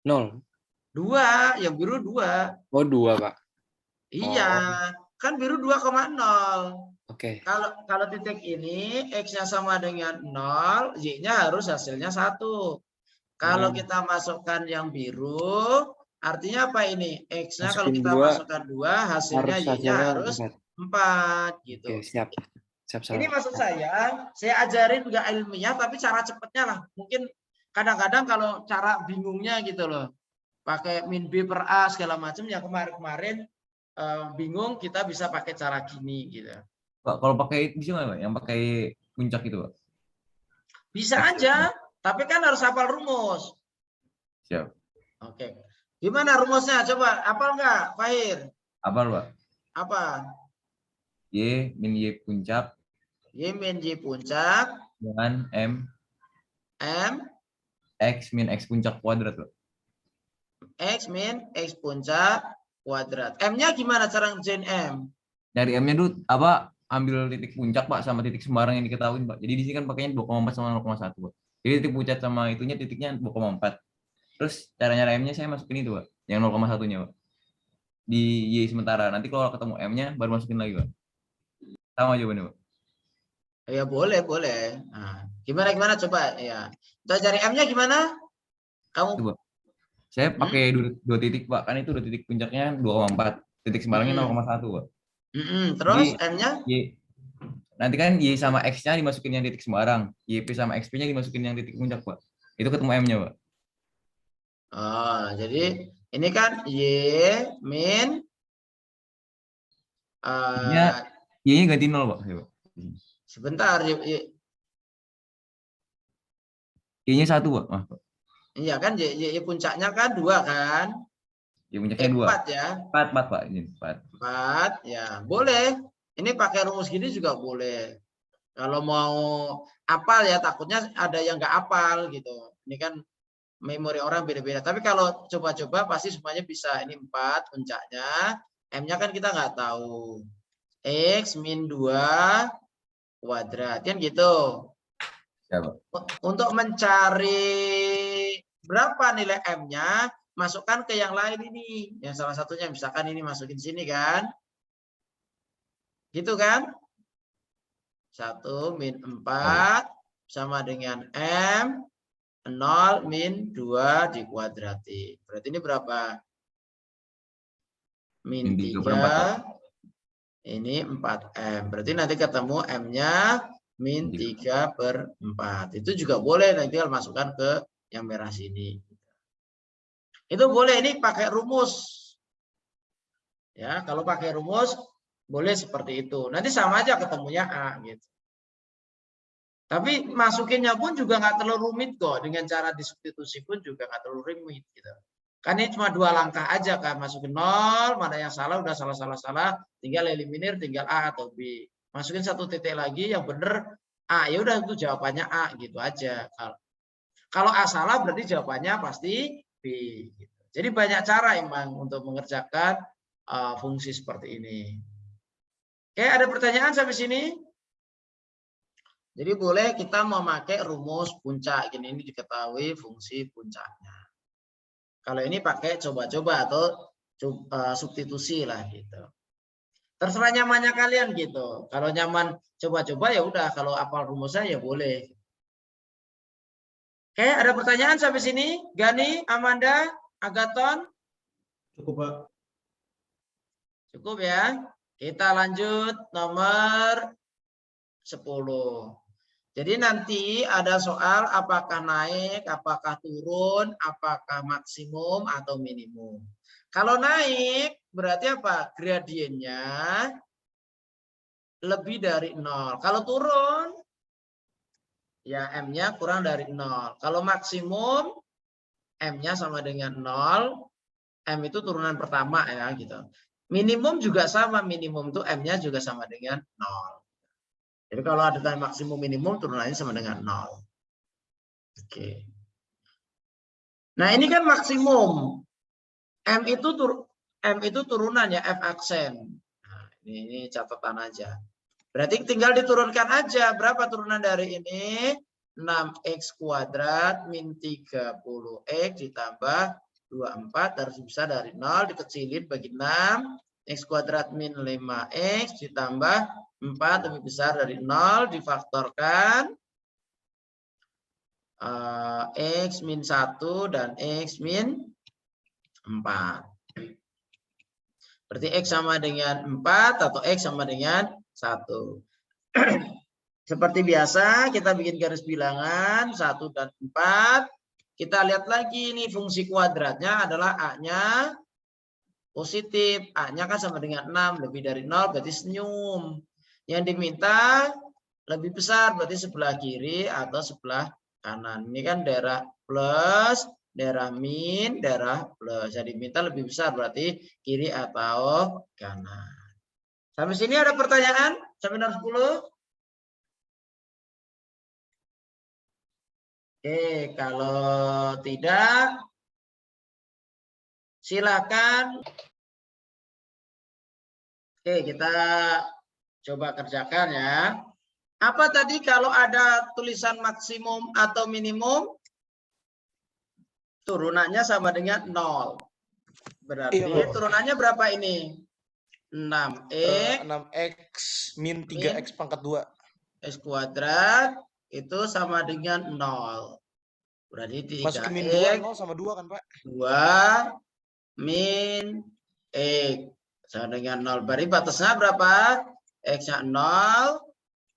0. 2. Yang biru 2. Oh, 2, Pak. Iya. Kan biru 2,0. Oke. Kalau titik ini X-nya sama dengan 0, Y-nya harus hasilnya 1. Kalau kita masukkan yang biru, artinya apa ini? X-nya kalau Masukin kita 2, masukkan 2, hasilnya Y-nya hasilnya harus 4 gitu. Oke, siap. Ini maksud saya ajarin nggak ilmiah, tapi cara cepatnya lah. Mungkin kadang-kadang kalau cara bingungnya gitu loh. Pakai min B per A segala macam, ya kemarin-kemarin bingung, kita bisa pakai cara gini gitu. Pak, kalau pakai bisa nggak, Pak? Yang pakai puncak itu, Pak? Bisa aja, tapi kan harus hafal rumus. Siap. Oke. Gimana rumusnya? Coba hafal nggak, Fahir? Apa, Pak? Apa? Y min Y puncak Y min Y puncak dengan M X min X puncak kuadrat, Pak. X min X puncak kuadrat. M-nya gimana cara ngerjain M? Dari M-nya dulu apa? Ambil titik puncak, Pak, sama titik sembarang yang diketahui, Pak. Jadi di sini kan pakainya 2,4 sama 0,1, Pak. Jadi titik puncak sama itunya titiknya 2,4. Terus cara nyari M-nya saya masukin itu, Pak. Yang 0,1-nya, Pak. Di Y sementara. Nanti kalau ketemu M-nya baru masukin lagi, Pak. Sama jawabannya, Pak. Ya boleh. Nah, gimana coba ya. Kita cari M-nya gimana? Kamu Coba. Saya pakai dua titik, Pak. Kan itu dua titik puncaknya 2,4. Titik sembarangnya 0,1, Pak. Terus Jadi, M-nya? Y. Nanti kan Y sama X-nya dimasukin yang titik sembarang. YP sama XP-nya dimasukin yang titik puncak, Pak. Itu ketemu M-nya, Pak. Oh, jadi ini kan Y min Y-nya ganti 0, Pak. sebentar. Y-nya 1, Pak. Iya kan, Y puncaknya kan 2 kan? Y puncaknya 2. 4 ya? 4, Pak. Ini 4, ya boleh. Ini pakai rumus gini juga boleh. Kalau mau apal ya, takutnya ada yang nggak apal gitu. Ini kan memori orang beda-beda. Tapi kalau coba-coba pasti semuanya bisa. Ini 4 puncaknya. M-nya kan kita nggak tahu. X min 2 kuadrat. Kan gitu. ya, Pak. Untuk mencari berapa nilai M-nya, masukkan ke yang lain ini. Yang salah satunya misalkan ini masukin sini kan. Gitu kan? 1 min 4 sama dengan M 0 min 2 dikuadrati. Berarti ini berapa? Min 3. Ini 4M. Berarti nanti ketemu M-nya min 3/4. Itu juga boleh, nanti tinggal masukkan ke yang merah sini. Itu boleh, ini pakai rumus. Ya, kalau pakai rumus boleh seperti itu. Nanti sama aja ketemunya A gitu. Tapi masukinnya pun juga nggak terlalu rumit kok. Dengan cara disubstitusi pun juga nggak terlalu rumit gitu. Kan ini cuma 2 langkah aja kan. Masukin 0, mana yang salah udah salah. Tinggal eliminir, tinggal A atau B. Masukin 1 titik lagi yang bener A. Ya udah itu jawabannya A gitu aja. Kalau A salah berarti jawabannya pasti B. Gitu. Jadi banyak cara emang untuk mengerjakan fungsi seperti ini. Oke, ada pertanyaan sampai sini? Jadi boleh kita memakai rumus puncak. Ini diketahui fungsi puncaknya. Kalau ini pakai coba-coba atau substitusi lah gitu. Terserah nyamannya kalian gitu. Kalau nyaman coba-coba ya udah. Kalau apal rumusnya ya boleh. Oke, ada pertanyaan sampai sini? Gani, Amanda, Agaton? Cukup, Pak. Cukup ya. Kita lanjut nomor 10. Jadi nanti ada soal apakah naik, apakah turun, apakah maksimum atau minimum. Kalau naik berarti apa? Gradiennya lebih dari 0. Kalau turun ya M-nya kurang dari 0. Kalau maksimum M-nya sama dengan 0. M itu turunan pertama ya gitu. Minimum juga sama, minimum itu M-nya juga sama dengan 0. Jadi kalau ada maksimum minimum turunannya sama dengan 0. Oke. Nah, ini kan maksimum. M itu turunan ya, F aksen. Nah, ini catatan aja. Berarti tinggal diturunkan aja. Berapa turunan dari ini? 6x kuadrat min 30x ditambah 24 harus bisa dari 0 dikecilin bagi 6 X kuadrat min 5X ditambah 4 lebih besar dari 0 difaktorkan X min 1 dan X min 4. Berarti X sama dengan 4 atau X sama dengan 1. Seperti biasa kita bikin garis bilangan 1 dan 4. Kita lihat lagi nih fungsi kuadratnya adalah A-nya positif. A-nya kan sama dengan 6. Lebih dari 0 berarti senyum. Yang diminta lebih besar berarti sebelah kiri atau sebelah kanan. Ini kan daerah plus, daerah min, daerah plus. Jadi diminta lebih besar berarti kiri atau kanan. Sampai sini ada pertanyaan? Sampai nomor 10? Oke, kalau tidak, silakan. Oke, kita coba kerjakan ya. Apa tadi kalau ada tulisan maksimum atau minimum? Turunannya sama dengan 0. Berarti Iya, turunannya berapa ini? 6X 6X min 3X pangkat 2. X kuadrat itu sama dengan 0. Berarti Masukin min 2, 3X 0 sama 2 kan, Pak? 2 min X sama dengan 0. Berarti batasnya berapa? X-nya 0,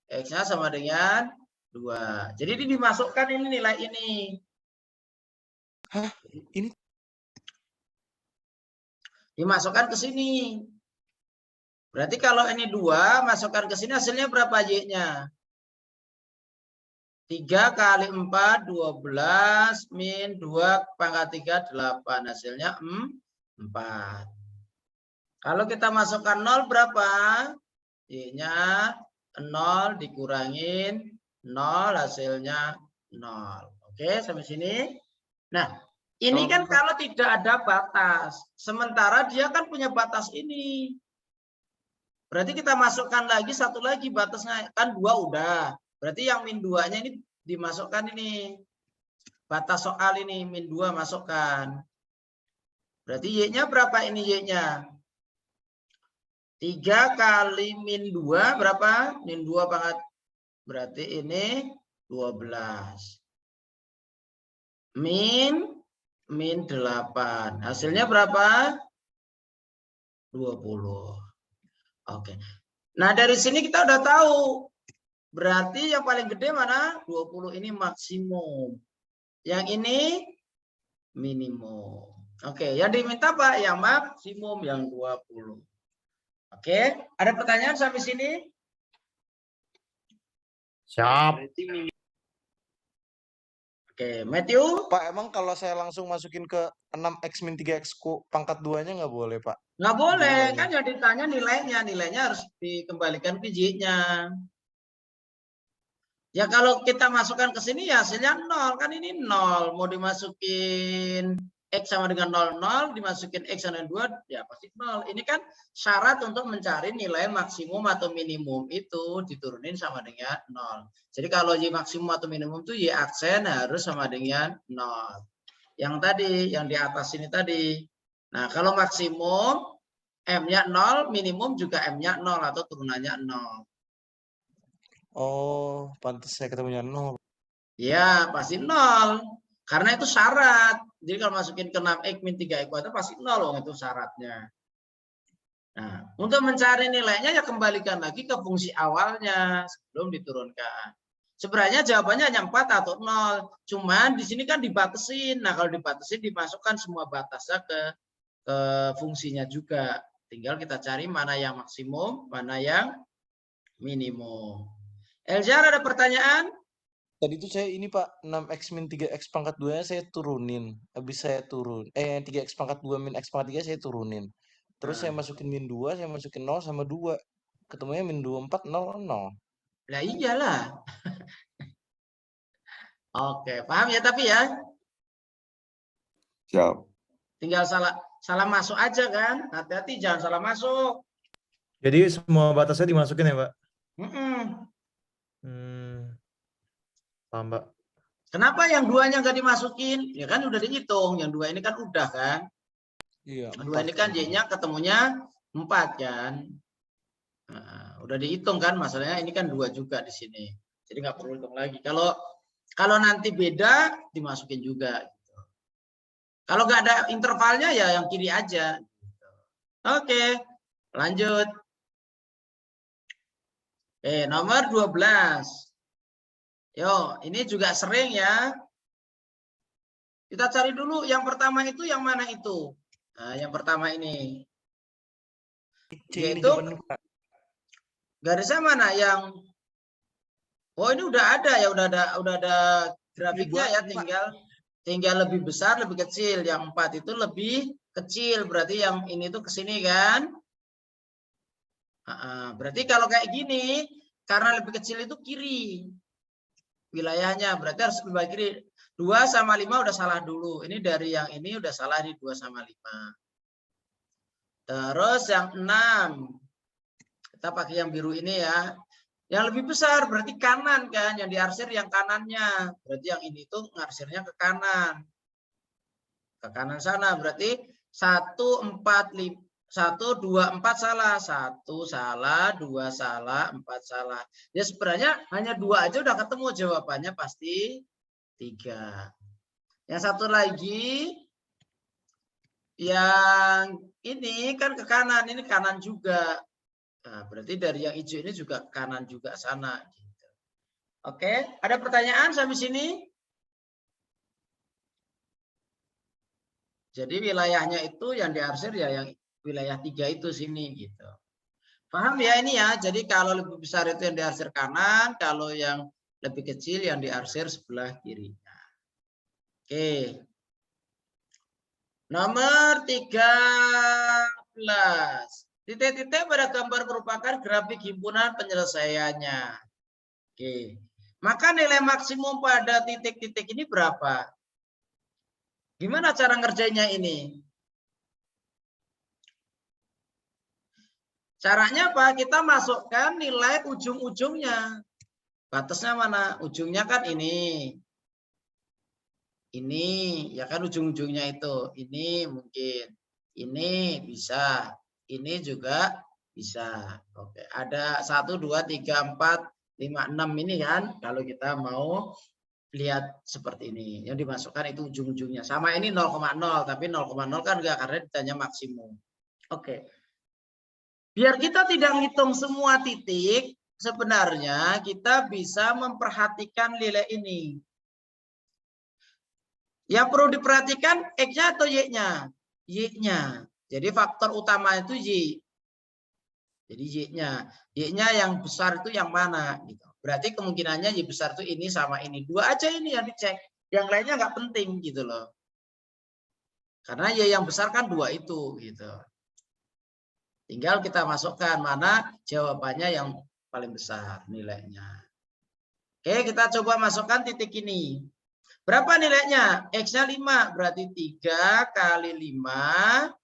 X-nya sama dengan 2. Jadi ini dimasukkan ini nilai ini. Hah? Ini? Dimasukkan ke sini. Berarti kalau ini 2, masukkan ke sini hasilnya berapa Y-nya? 3 kali 4, 12, min 2 pangkat 3, 8. Hasilnya 4. Kalau kita masukkan 0 berapa? Y-nya 0 dikurangin 0, hasilnya 0. Oke, sampai sini. Nah, ini kan kalau tidak ada batas. Sementara dia kan punya batas ini. Berarti kita masukkan lagi satu lagi batasnya. Kan 2 udah. Berarti yang min 2-nya ini dimasukkan ini. Batas soal ini min 2 masukkan. Berarti Y-nya berapa ini Y-nya? 3 kali min 2 berapa? Min 2 pangkat. Berarti ini 12. Min 8. Hasilnya berapa? 20. Oke. Nah, dari sini kita udah tahu. Berarti yang paling gede mana? 20 ini maksimum. Yang ini minimum. Oke, yang diminta Pak yang maksimum yang 20. Oke, ada pertanyaan sampai sini? Siap. Oke, Matthew? Pak, emang kalau saya langsung masukin ke 6X min 3X pangkat 2-nya nggak boleh, Pak? Nggak boleh, Nilainya. kan yang ditanya nilainya. Nilainya harus dikembalikan ke Y-nya. Ya kalau kita masukkan ke sini ya hasilnya 0. Kan ini 0. Mau dimasukin X sama dengan 0, dimasukin X sama dengan 2, ya pasti 0. Ini kan syarat untuk mencari nilai maksimum atau minimum itu diturunin sama dengan 0. Jadi kalau Y maksimum atau minimum itu Y aksen harus sama dengan 0. Yang tadi, yang di atas ini tadi. Nah kalau maksimum M-nya 0, minimum juga M-nya 0 atau turunannya 0. Oh, pantas saya ketemunya 0. Ya, pasti 0. Karena itu syarat. Jadi kalau masukin ke 6X min 3X kuadrat pasti 0. Itu syaratnya. Nah, untuk mencari nilainya ya kembalikan lagi ke fungsi awalnya sebelum diturunkan. Sebenarnya jawabannya hanya 4 atau 0. Cuman di sini kan dibatasin. Nah, kalau dibatasin dimasukkan semua batasnya ke fungsinya juga. Tinggal kita cari mana yang maksimum, mana yang minimum. Eljar ada pertanyaan? Tadi itu saya ini Pak, 6X min 3X pangkat 2-nya saya turunin. Habis saya turun. 3X pangkat 2 min X pangkat 3 saya turunin. Terus saya masukin min 2, saya masukin 0 sama 2. Ketemunya min 24, 0, 0. Lah iyalah. Oke, paham ya tapi ya? Siap. Tinggal salah masuk aja kan? Hati-hati jangan salah masuk. Jadi semua batasnya dimasukin ya, Pak? Paham, Pak. Kenapa yang 2-nya nggak dimasukin? Ya kan udah dihitung. Yang 2 ini kan udah kan? Iya. Yang 2 ini kan Y-nya ketemunya 4 kan. Nah, udah dihitung kan, masalahnya ini kan 2 juga di sini. Jadi nggak perlu hitung lagi. Kalau nanti beda, dimasukin juga. Gitu. Kalau nggak ada intervalnya ya yang kiri aja. Gitu. Oke, lanjut. Nomor 12. Yo, ini juga sering ya. Kita cari dulu yang pertama itu yang mana itu. Nah, yang pertama ini. C ini Yaitu jawabannya, Pak. garisnya mana yang ini udah ada ya, udah ada grafiknya ya, tinggal lebih besar, lebih kecil. Yang 4 itu lebih kecil, berarti yang ini tuh ke sini kan? Berarti kalau kayak gini, karena lebih kecil itu kiri wilayahnya, berarti harus lebih kiri. 2 sama 5 udah salah dulu. Ini dari yang ini udah salah di 2 sama 5. Terus yang 6. Kita pakai yang biru ini ya. Yang lebih besar berarti kanan kan, yang diarsir yang kanannya. Berarti yang ini tuh ngarsirnya ke kanan. Ke kanan sana berarti 1, 4, 5, 1, 2, 4 salah. 1 salah, 2 salah, 4 salah. Ya sebenarnya hanya 2 aja udah ketemu jawabannya pasti 3. Yang satu lagi yang ini kan ke kanan, ini kanan juga. Nah, berarti dari yang hijau ini juga kanan juga sana. Gitu. Oke, ada pertanyaan sampai sini? Jadi wilayahnya itu yang diarsir ya yang wilayah 3 itu sini gitu. Paham ya ini ya? Jadi kalau lebih besar itu yang diarsir kanan, kalau yang lebih kecil yang diarsir sebelah kirinya. Oke. Nomor 13. Titik-titik pada gambar merupakan grafik himpunan penyelesaiannya. Oke. Maka nilai maksimum pada titik-titik ini berapa? Gimana cara ngerjainnya ini? Caranya apa? Kita masukkan nilai ujung-ujungnya. Batasnya mana? Ujungnya kan ini. Ini, ya kan ujung-ujungnya itu. Ini mungkin. Ini bisa. Ini juga bisa. Oke, ada 1, 2, 3, 4, 5, 6 ini kan. Kalau kita mau lihat seperti ini. Yang dimasukkan itu ujung-ujungnya. Sama ini 0,0. Tapi 0,0 kan enggak karena ditanya maksimum. Oke. Biar kita tidak ngitung semua titik, sebenarnya kita bisa memperhatikan nilai ini. Yang perlu diperhatikan X-nya atau Y-nya? Y-nya. Jadi faktor utama itu Y. Jadi Y-nya. Y-nya yang besar itu yang mana? Gitu. Berarti kemungkinannya Y besar itu ini sama ini. 2 aja ini yang dicek. Yang lainnya nggak penting gitu loh. Karena Y yang besar kan 2 itu. Gitu. Tinggal kita masukkan mana jawabannya yang paling besar nilainya. Oke, kita coba masukkan titik ini. Berapa nilainya? X-nya 5, berarti 3 kali 5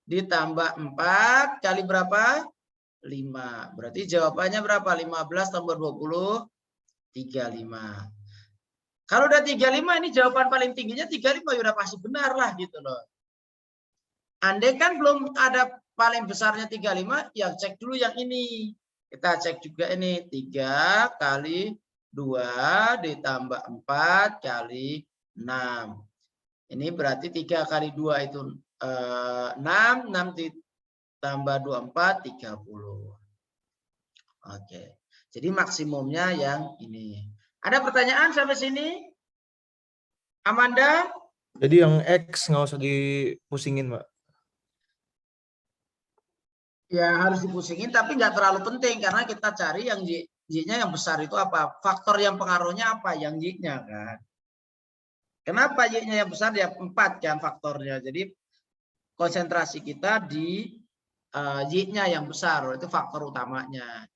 ditambah 4 kali berapa? 5. Berarti jawabannya berapa? 15 tambah 20, 35. Kalau udah 35 ini jawaban paling tingginya 35 ya udah pasti benar lah gitu loh. Andai kan belum ada paling besarnya 35, ya cek dulu yang ini. Kita cek juga ini 3 kali 2 ditambah 4 kali 6. Ini berarti 3 kali 2 itu 6, 6 ditambah 24, 30. Oke, jadi maksimumnya yang ini. Ada pertanyaan sampai sini? Amanda? Jadi yang X nggak usah dipusingin, Pak. Ya harus dipusingin, tapi nggak terlalu penting karena kita cari yang Y-nya yang besar itu apa? Faktor yang pengaruhnya apa? Yang Y-nya kan. Kenapa Y-nya yang besar? Ya 4 kan faktornya. Jadi konsentrasi kita di Y-nya yang besar, itu faktor utamanya.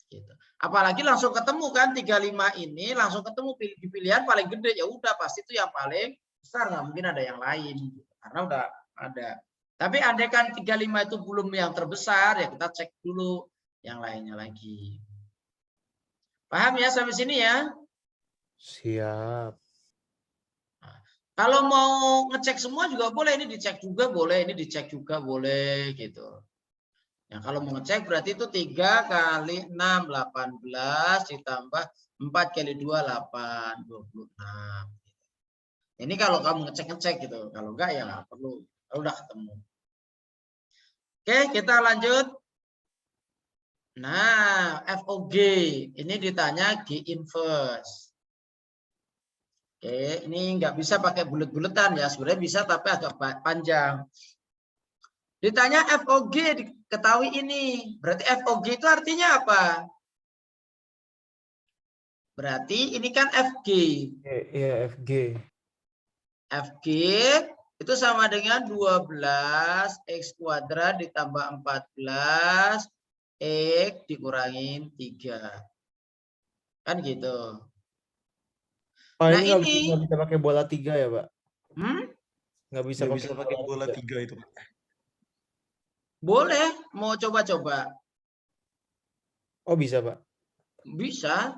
Gitu. Apalagi langsung ketemu kan 35 ini, langsung ketemu di pilihan paling gede, ya udah pasti itu yang paling besar, nggak mungkin ada yang lain. Karena udah ada. Tapi andai kan 35 itu belum yang terbesar, ya kita cek dulu yang lainnya lagi. Paham ya sampai sini ya? Siap. Kalau mau ngecek semua juga boleh, ini dicek juga boleh, ini dicek juga boleh gitu. Ya, kalau mau ngecek berarti itu 3 kali 6, 18 ditambah 4 kali 2, 8, 26. Ini kalau kamu ngecek-ngecek gitu. Kalau enggak ya nggak perlu. Kalau udah ketemu. Oke, kita lanjut. Nah, FOG. Ini ditanya G inverse. Oke, ini nggak bisa pakai bulet-buletan ya. Sebenarnya bisa tapi agak panjang. Ditanya FOG, diketahui ini. Berarti FOG itu artinya apa? Berarti ini kan FG. Iya, FG. FG itu sama dengan 12 X kuadrat ditambah 14 X dikurangin 3. Kan gitu. Oh, Nah ini nggak bisa pakai bola 3 ya, Pak? Nggak bisa Nggak bisa pakai bola 3. 3 itu, Pak. boleh. Mau coba-coba? Oh, bisa, Pak. Bisa.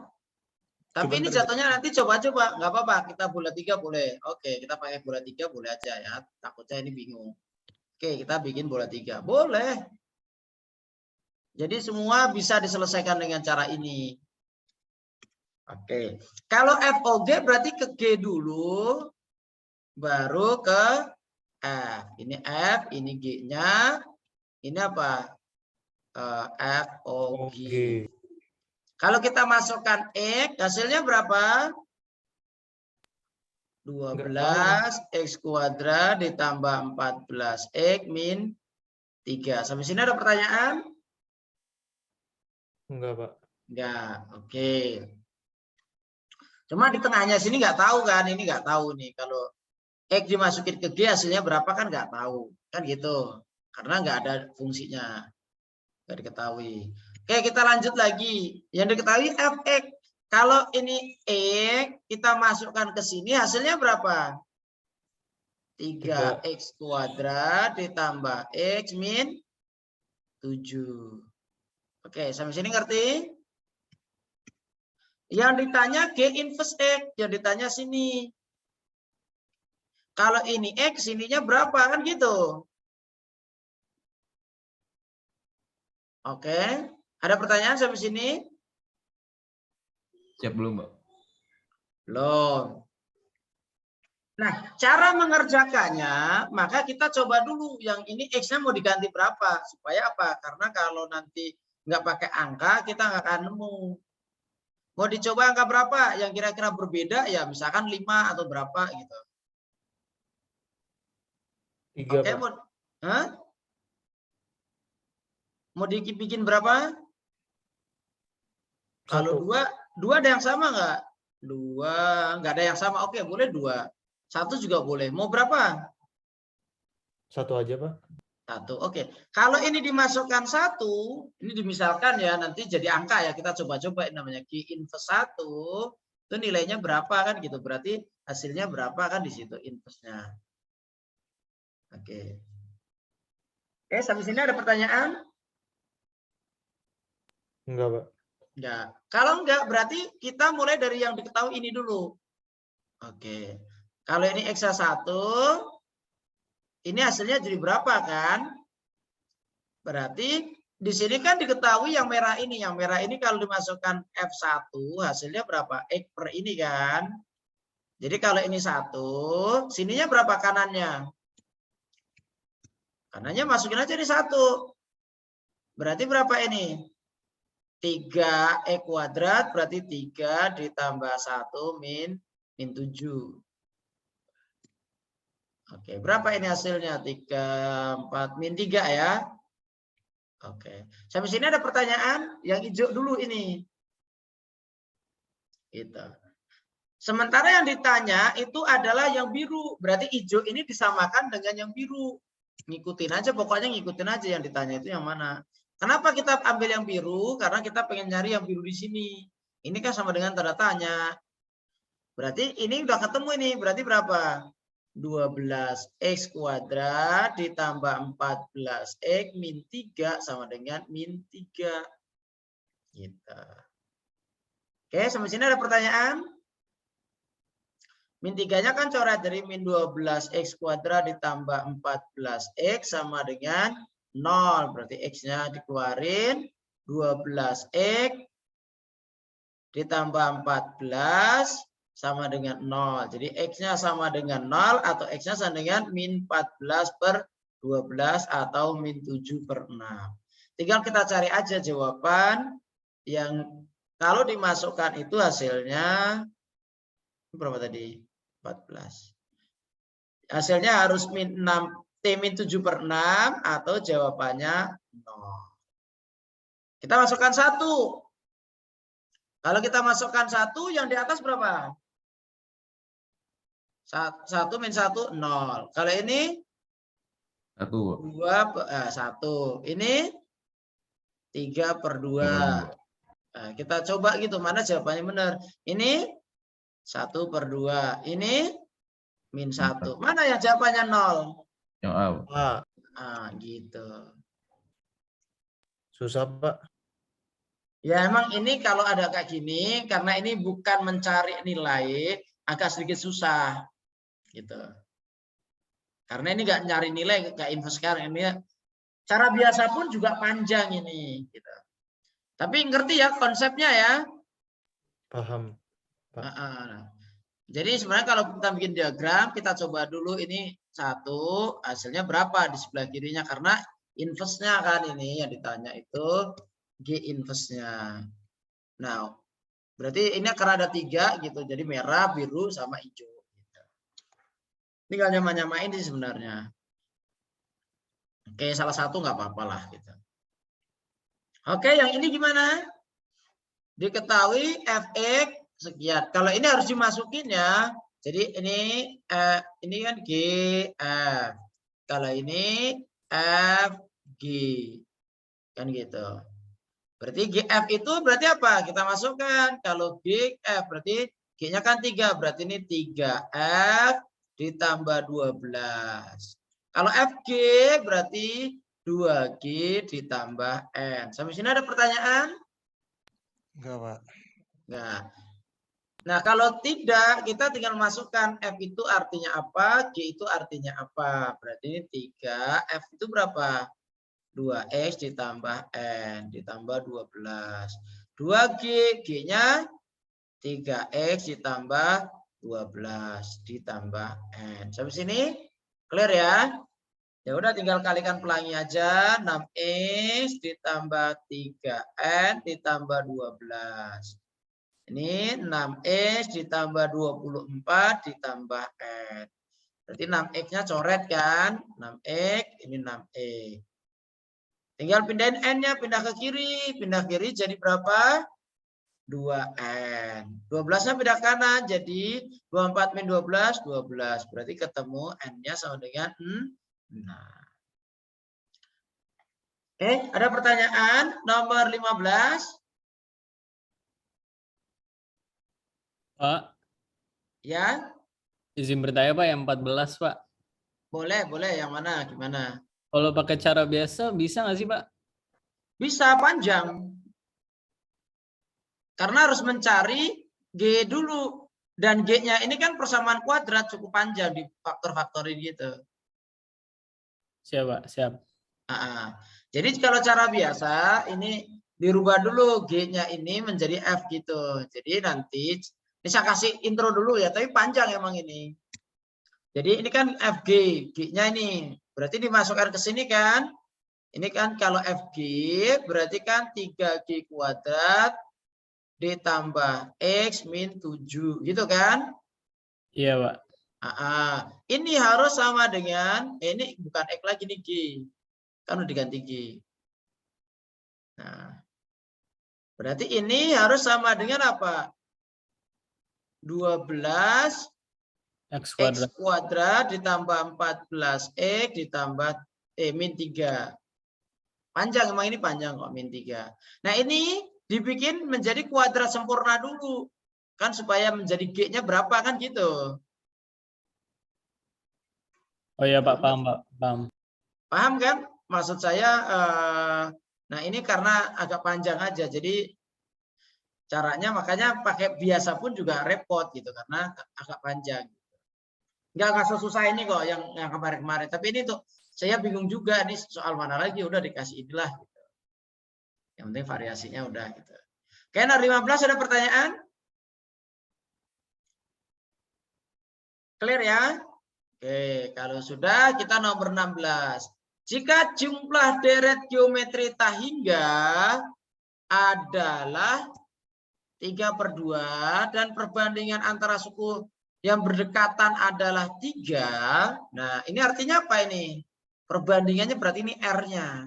Tapi Coba ini ntar jatuhnya nanti coba-coba. Nggak apa-apa. Kita bola 3 boleh. Oke, kita pakai bola 3 boleh aja ya. Takutnya ini bingung. Oke, kita bikin bola 3. Boleh. Jadi semua bisa diselesaikan dengan cara ini. Oke. Kalau FOG berarti ke G dulu, baru ke F. Ini F, ini G-nya. Ini apa? FOG. Oke. Kalau kita masukkan X, hasilnya berapa? 12 X kuadrat ditambah 14 X min 3. Sampai sini ada pertanyaan? Enggak, Pak. Enggak. Oke. Cuma di tengahnya sini nggak tahu kan, ini nggak tahu nih. Kalau X dimasukin ke G hasilnya berapa kan nggak tahu. Kan gitu. Karena nggak ada fungsinya. Nggak diketahui. Oke, kita lanjut lagi. Yang diketahui Fx. Kalau ini X, kita masukkan ke sini hasilnya berapa? 3x kuadrat ditambah x min 7. Oke, sampai sini ngerti? Yang ditanya G inverse X, yang ditanya sini. Kalau ini X, ininya berapa? Kan gitu. Oke, ada pertanyaan sampai sini? Siap belum, Mbak? Belum. Nah, cara mengerjakannya, maka kita coba dulu yang ini X-nya mau diganti berapa. Supaya apa? Karena kalau nanti nggak pakai angka, kita nggak akan nemu. Mau dicoba angka berapa? Yang kira-kira berbeda ya misalkan 5 atau berapa gitu. 3, Oke, Pak. mau dibikin berapa? Kalau 1. 2 ada yang sama nggak? 2, nggak ada yang sama. Oke, boleh 2. 1 juga boleh. Mau berapa? 1 aja, Pak. 1. Oke. Kalau ini dimasukkan 1, ini dimisalkan ya, nanti jadi angka ya. Kita coba-coba namanya Q inverse 1. Itu nilainya berapa kan gitu. Berarti hasilnya berapa kan di situ inverse-nya. Oke. Oke, sampai sini ada pertanyaan? Enggak, Pak. Enggak. Kalau enggak berarti kita mulai dari yang diketahui ini dulu. Oke. Kalau ini X1, ini hasilnya jadi berapa kan? Berarti di sini kan diketahui yang merah ini. Yang merah ini kalau dimasukkan F1 hasilnya berapa? X per ini kan. Jadi kalau ini 1, sininya berapa kanannya? Kanannya masukin aja di 1. Berarti berapa ini? 3x kuadrat berarti 3 ditambah 1 min 7. Oke, berapa ini hasilnya? 3, 4, min 3 ya. Oke, sampai sini ada pertanyaan? Yang hijau dulu ini. Gitu. Sementara yang ditanya itu adalah yang biru. Berarti hijau ini disamakan dengan yang biru. Ngikutin aja, pokoknya ngikutin aja yang ditanya itu yang mana. Kenapa kita ambil yang biru? Karena kita pengen nyari yang biru di sini. Ini kan sama dengan tanda tanya. Berarti ini udah ketemu ini. Berarti berapa? 12x kuadrat ditambah 14x min 3 sama dengan min 3. Gitu. Oke, sampai sini ada pertanyaan? Min 3-nya kan coret dari min 12x kuadrat ditambah 14x sama dengan 0. Berarti x-nya dikeluarin 12x ditambah 14 sama dengan 0. Jadi x-nya sama dengan 0 atau x-nya sama dengan min 14 per 12 atau min 7 per 6. Tinggal kita cari aja jawaban yang kalau dimasukkan itu hasilnya berapa tadi? 14. Hasilnya harus min 6, min 7 per 6 atau jawabannya 0. Kita masukkan 1. Kalau kita masukkan 1, yang di atas berapa? 1 min 1, 0. Kalau ini 1. 1. Ini 3 per 2. Nah, kita coba gitu, mana jawabannya benar. Ini 1 per 2. Ini min 1. Mana yang jawabannya 0? Yang A. Ah, Gitu. susah Pak. Ya emang ini kalau ada kayak gini, karena ini bukan mencari nilai, agak sedikit susah. Gitu. Karena ini nggak nyari nilai, kayak info sekarang. Ini cara biasa pun juga panjang ini. Gitu. Tapi ngerti ya konsepnya ya. Paham. Pak. Jadi sebenarnya kalau kita bikin diagram, kita coba dulu ini 1, hasilnya berapa di sebelah kirinya. Karena inverse-nya kan ini yang ditanya itu G inverse-nya. Nah, berarti ini karena ada 3 gitu. Jadi merah, biru, sama hijau. Gitu. Tinggal nyama-nyamain sih sebenarnya. Oke, salah satu nggak apa-apa lah. Gitu. Oke, yang ini gimana? Diketahui fx sekian. Kalau ini harus dimasukin ya. Jadi ini kan G F. Kalau ini F G. Kan gitu. Berarti GF itu berarti apa? Kita masukkan. Kalau GF berarti G-nya kan 3. Berarti ini 3F ditambah 12. Kalau FG berarti 2G ditambah N. Sampai sini ada pertanyaan? Enggak, Pak. Enggak. Nah, kalau tidak, kita tinggal masukkan F itu artinya apa, G itu artinya apa. Berarti ini 3, F itu berapa? 2X ditambah N ditambah 12. 2G, G-nya 3X ditambah 12 ditambah N. Sampai sini clear ya? Ya udah tinggal kalikan pelangi aja. 6X ditambah 3N ditambah 12. Ini 6X ditambah 24 ditambah N. Berarti 6X-nya coret kan? 6X, ini 6X. Tinggal pindahin N-nya, pindah ke kiri. Pindah kiri jadi berapa? 2N. 12-nya pindah kanan, jadi 24 min 12, 12. Berarti ketemu N-nya sama dengan 6. Oke, ada pertanyaan nomor 15? Pak, Ya, izin bertanya Pak, yang 14 Pak. boleh. Yang mana? Gimana? Kalau pakai cara biasa bisa nggak sih Pak? Bisa panjang. Karena harus mencari G dulu. Dan G-nya ini kan persamaan kuadrat cukup panjang di faktor-faktor ini gitu. Siap Pak, siap. Jadi kalau cara biasa ini dirubah dulu G-nya ini menjadi F gitu. Jadi nanti ini saya kasih intro dulu ya, tapi panjang emang ini. Jadi ini kan FG, G-nya ini. Berarti dimasukkan ke sini kan. Ini kan kalau FG berarti kan 3G kuadrat ditambah X min 7. Gitu kan? Iya Pak. Ini harus sama dengan, ini bukan X lagi nih G. Kan udah diganti G. Nah, berarti ini harus sama dengan apa? 12 X X kuadrat ditambah 14X ditambah min 3. Panjang, emang ini panjang kok, min 3. Nah ini dibikin menjadi kuadrat sempurna dulu. Kan supaya menjadi G-nya berapa kan gitu. Oh iya Pak, paham Pak, paham. Paham kan? Maksud saya, nah ini karena agak panjang aja. Jadi Caranya makanya pakai biasa pun juga repot gitu karena agak panjang. Nggak sesusah ini kok yang kemarin-kemarin. Tapi ini tuh saya bingung juga nih soal mana lagi, udah dikasih inilah. Gitu. Yang penting variasinya udah gitu. Oke, nah 15 ada pertanyaan? Clear ya? Oke, kalau sudah kita nomor 16. Jika jumlah deret geometri tahingga adalah 3/2 dan perbandingan antara suku yang berdekatan adalah 3. Nah, ini artinya apa ini? Perbandingannya berarti ini R-nya.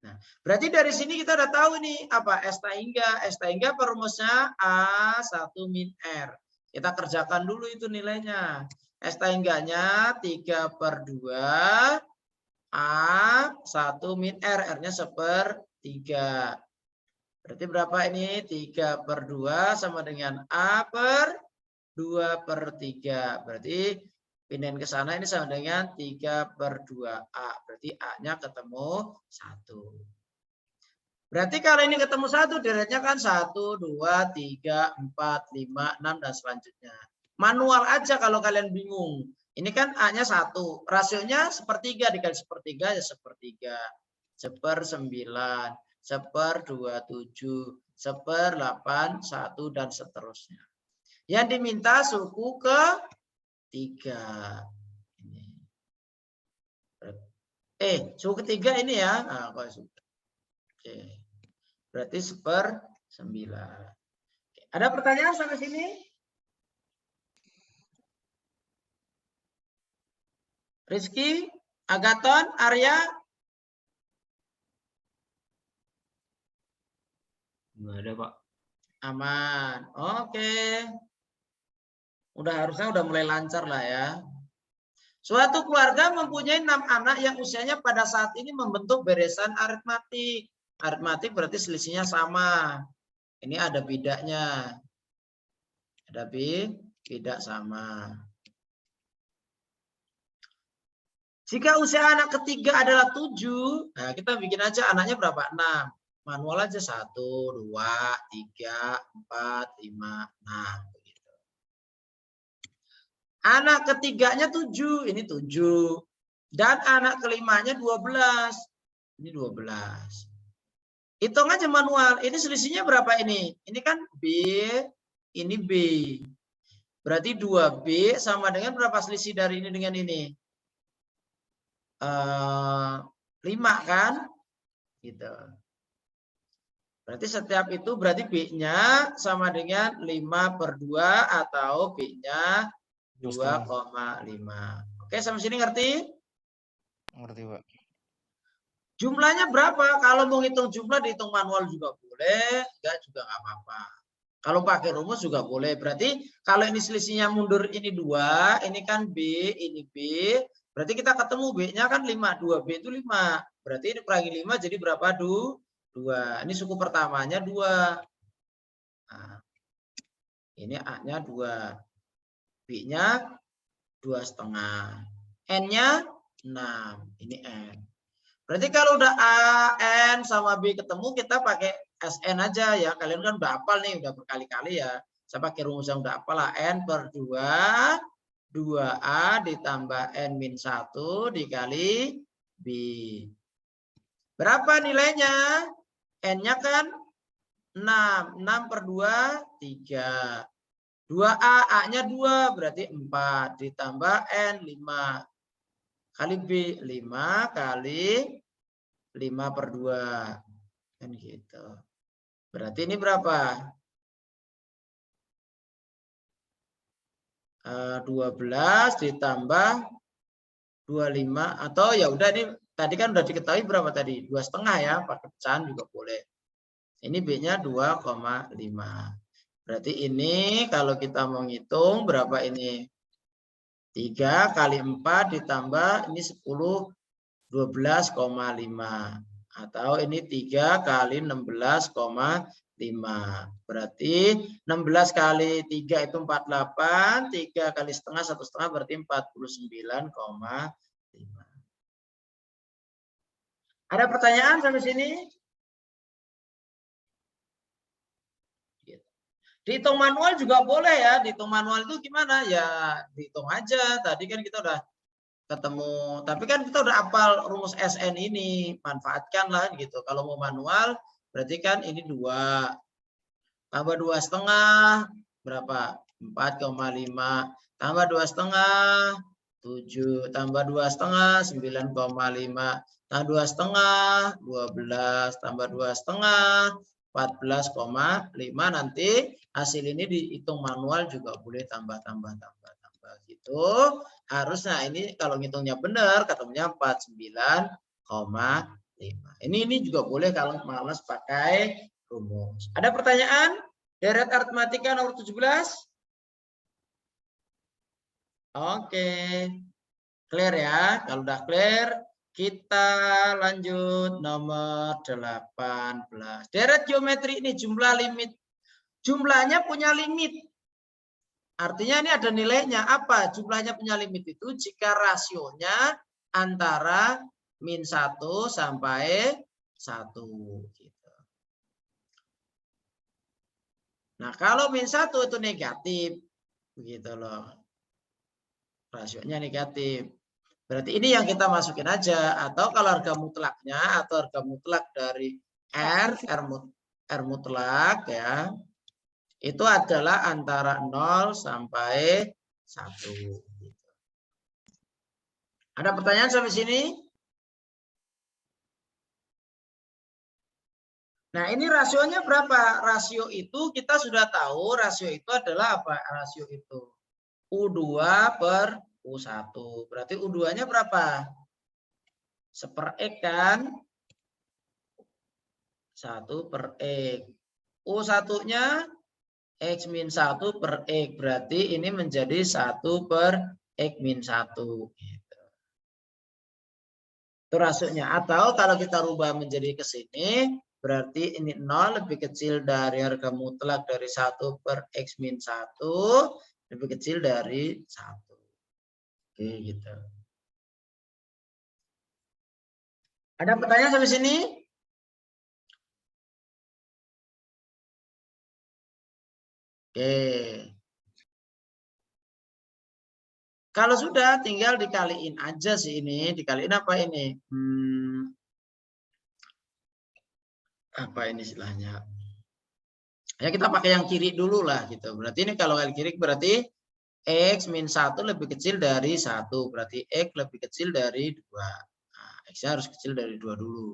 Nah, berarti dari sini kita udah tahu nih apa S tahingga. S tahingga perumusnya A1 min R. Kita kerjakan dulu itu nilainya. S tahingganya 3/2 A1 min R. R-nya 1/3. Berarti berapa ini? 3/2 sama dengan A/2/3. Berarti pindahin ke sana ini sama dengan 3/2A. Berarti A-nya ketemu 1. Berarti kalau ini ketemu 1, deretnya kan 1, 2, 3, 4, 5, 6, dan selanjutnya. Manual aja kalau kalian bingung. Ini kan A-nya 1. Rasionya 1/3 dikali 1/3 ya 1/3. 1/9. 1/27, 1/8, 1, dan seterusnya. Yang diminta suku ketiga. Suku ketiga ini ya. Nah, oke. Berarti 1/9. Ada pertanyaan sampai sini? Rizky, Agaton, Arya? Nggak ada, Pak. Aman. Oke. Harusnya udah mulai lancar lah ya. Suatu keluarga mempunyai 6 anak yang usianya pada saat ini membentuk beresan aritmatik. Aritmatik berarti selisihnya sama. Ini ada bedanya. Ada beda sama. Jika usia anak ketiga adalah 7, nah kita bikin aja anaknya berapa? 6. Manual aja 1, 2, 3, 4, 5, 6. Begitu. Anak ketiganya 7, ini 7. Dan anak kelimanya 12. Ini 12. Hitung aja manual. Ini selisihnya berapa ini? Ini kan B, ini B. Berarti 2B sama dengan berapa selisih dari ini dengan ini? 5 kan? Gitu. Berarti setiap itu berarti B-nya sama dengan 5/2 atau B-nya 2,5. Oke, sampai sini ngerti? Ngerti, Pak. Jumlahnya berapa? Kalau mau ngitung jumlah dihitung manual juga boleh, enggak juga nggak apa-apa. Kalau pakai rumus juga boleh. Berarti kalau ini selisihnya mundur ini 2, ini kan B, ini B. Berarti kita ketemu B-nya kan 5. 2B itu 5. Berarti ini kurangi 5 jadi berapa? 2. Ini suku pertamanya 2. Nah, ini A-nya 2. B-nya 2,5. N-nya 6. Ini N. Berarti kalau udah A, N sama B ketemu kita pakai SN aja ya. Kalian kan udah hafal nih, udah berkali-kali ya. Saya pakai rumus yang udah hafal lah. N/2, 2A ditambah N-1 dikali B. Berapa nilainya? N-nya kan 6. 6/2, 3. 2A, A-nya 2, berarti 4. Ditambah N, 5. Kali B, 5 kali 5/2. Kan gitu. Berarti ini berapa? 12 ditambah 25. Atau ya udah ini tadi kan udah diketahui berapa tadi? 2,5 ya, pakai pecahan juga boleh. Ini B-nya 2,5. Berarti ini kalau kita mau ngitung berapa ini? 3 kali 4 ditambah ini 10, 12,5. Atau ini 3 kali 16,5. Berarti 16 kali 3 itu 48. 3 kali setengah, 1,5 berarti 49,5. Ada pertanyaan sampai sini? Dihitung manual juga boleh ya. Dihitung manual itu gimana? Ya dihitung aja. Tadi kan kita udah ketemu. Tapi kan kita udah hafal rumus SN ini. Manfaatkanlah gitu. Kalau mau manual berarti kan ini 2. Tambah 2,5 berapa? 4,5. Tambah 2,5 7. Tambah 2,5 9,5. Tambah 2,5 12. Tambah 2,5 14,5. Nanti hasil ini dihitung manual juga boleh tambah gitu. Harusnya ini kalau ngitungnya benar ketemunya 49,5. Ini juga boleh kalau malas pakai rumus. Ada pertanyaan? Deret aritmatika nomor 17? Oke. Clear ya? Kalau udah clear, kita lanjut nomor 18. Deret geometri ini jumlah limit. Jumlahnya punya limit. Artinya ini ada nilainya. Apa? Jumlahnya punya limit itu jika rasionya antara -1 sampai 1. Gitu. Nah, kalau -1 itu negatif. Begitu loh. Rasionya negatif. Berarti ini yang kita masukin aja. Atau kalau harga mutlaknya atau harga mutlak dari R mutlak ya. Itu adalah antara 0 sampai 1. Ada pertanyaan sampai sini? Nah, ini rasionya berapa? Rasio itu kita sudah tahu rasio itu adalah apa? Rasio itu U2 per U1. Berarti U2-nya berapa? 1/X kan? 1 per X. U1-nya X-1 per X. Berarti ini menjadi 1 per X-1. Gitu. Itu rasionya. Atau kalau kita rubah menjadi ke sini, berarti ini 0 lebih kecil dari harga mutlak dari 1 per X-1. Lebih kecil dari 1. Oke, gitu. Ada pertanyaan sampai sini? Oke. Kalau sudah tinggal dikaliin aja sih ini. Dikaliin apa ini? Apa ini istilahnya? Ya kita pakai yang kiri dulu lah gitu. Berarti ini kalau yang kiri berarti X-1 lebih kecil dari 1. Berarti X lebih kecil dari 2. Nah, X-nya harus kecil dari 2 dulu.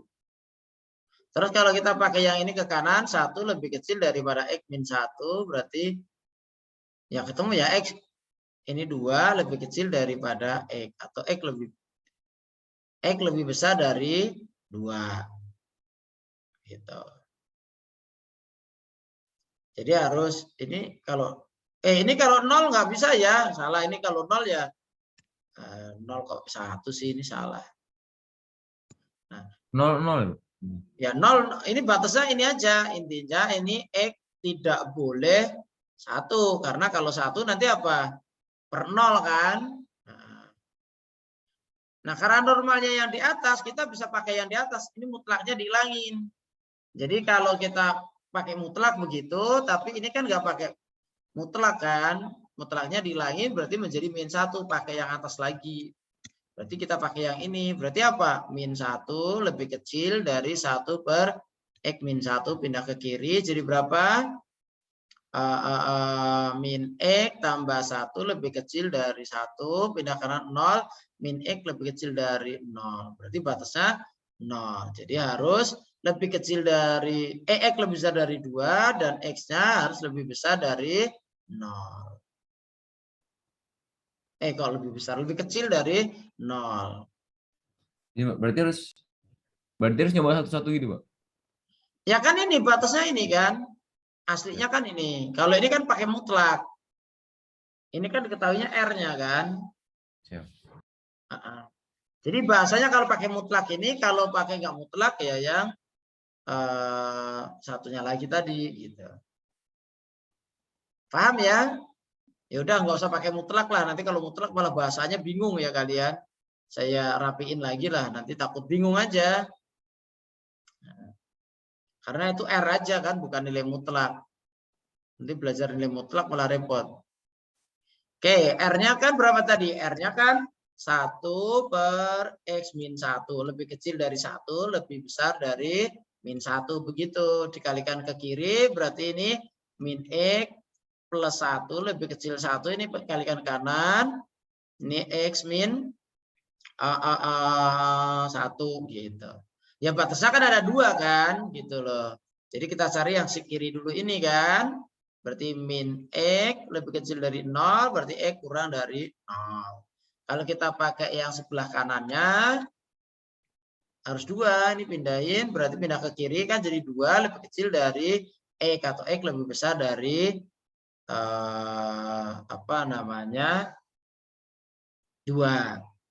Terus kalau kita pakai yang ini ke kanan, 1 lebih kecil daripada X-1. Berarti ya ketemu ya X. Ini 2 lebih kecil daripada X. Atau X lebih besar dari 2. Gitu. Jadi harus ini kalau 0 nggak bisa ya. Salah ini kalau 0 ya 0 kok 1 sih ini salah. Nah, 0 ya 0 ini batasnya ini aja. Intinya ini X tidak boleh 1 karena kalau 1 nanti apa? Per 0 kan? Nah, karena normalnya yang di atas, kita bisa pakai yang di atas. Ini mutlaknya dihilangin. Jadi kalau kita pakai mutlak begitu, tapi ini kan nggak pakai mutlak kan? Mutlaknya dihilangin berarti menjadi -1. Pakai yang atas lagi. Berarti kita pakai yang ini. Berarti apa? -1 lebih kecil dari 1 per X-1 pindah ke kiri. Jadi berapa? Min X tambah 1 lebih kecil dari 1. Pindah kanan 0. Min X lebih kecil dari 0. Berarti batasnya 0. Jadi harus lebih kecil dari X lebih besar dari 2 dan X-nya harus lebih besar dari 0. Kalau lebih besar, lebih kecil dari 0. Ya, berarti harus nyoba satu-satu gitu, Pak. Ya kan ini batasnya ini kan. Aslinya kan ini. Kalau ini kan pakai mutlak. Ini kan diketahuinya R-nya kan. Siap. Jadi bahasanya kalau pakai mutlak ini, kalau pakai nggak mutlak ya yang satunya lagi tadi gitu. Paham ya? Ya udah nggak usah pakai mutlak lah. Nanti kalau mutlak malah bahasanya bingung ya kalian. Saya rapiin lagi lah. Nanti takut bingung aja. Karena itu R aja kan, bukan nilai mutlak. Nanti belajar nilai mutlak malah repot. Oke, R-nya kan berapa tadi? R-nya kan 1 per X min 1. Lebih kecil dari 1, lebih besar dari min 1. Begitu. Dikalikan ke kiri, berarti ini min X plus 1 lebih kecil 1. Ini kalikan kanan. Ini X min 1 gitu. Ya batasnya kan ada 2 kan gitu loh. Jadi kita cari yang si kiri dulu ini kan. Berarti min X lebih kecil dari 0, berarti X kurang dari 0. Kalau kita pakai yang sebelah kanannya harus 2, ini pindahin, berarti pindah ke kiri kan jadi 2 lebih kecil dari X atau X lebih besar dari 2.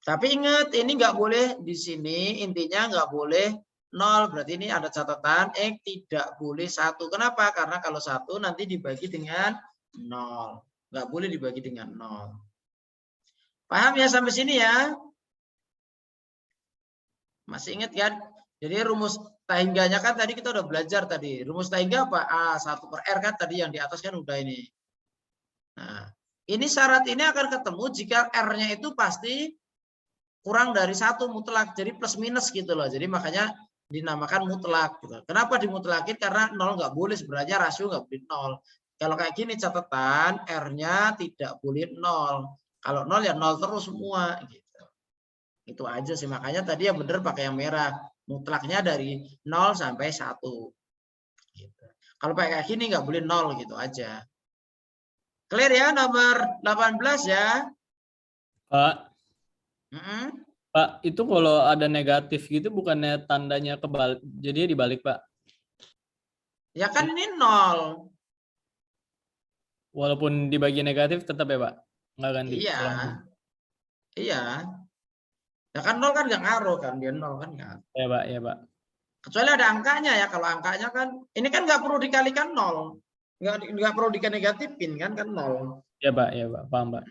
Tapi ingat, ini nggak boleh di sini, intinya nggak boleh 0. Berarti ini ada catatan, X tidak boleh 1. Kenapa? Karena kalau 1 nanti dibagi dengan 0. Nggak boleh dibagi dengan 0. Paham ya sampai sini ya? Masih ingat kan? Jadi rumus tahingganya kan tadi kita udah belajar tadi. Rumus tahingga apa? A1 per R kan tadi yang di atas kan udah ini. Nah, ini syarat ini akan ketemu jika R-nya itu pasti kurang dari 1 mutlak. Jadi plus minus gitu loh. Jadi makanya dinamakan mutlak. Gitu. Kenapa dimutlakin? Karena 0 nggak boleh. Sebenarnya rasio nggak boleh 0. Kalau kayak gini catatan, R-nya tidak boleh 0. Kalau 0 ya 0 terus semua. Gitu. Itu aja sih. Makanya tadi yang benar pakai yang merah. Mutlaknya dari 0 sampai 1. Gitu. Kalau kayak gini nggak boleh 0 gitu aja. Clear ya nomor 18 ya. Pak, Pak, itu kalau ada negatif gitu bukannya tandanya kebalik, jadi dibalik, Pak? Ya kan ini 0. Walaupun dibagi negatif tetap ya, Pak? Nggak akan Iya. dikurangin. Iya. Ya kan 0 kan nggak ngaruh kan. Dia 0 kan nggak. Ya, Pak, ya, Pak. Kecuali ada angkanya ya. Kalau angkanya kan, ini kan nggak perlu dikalikan 0. Nggak perlu negatifin kan 0. Ya, Pak, paham, Pak.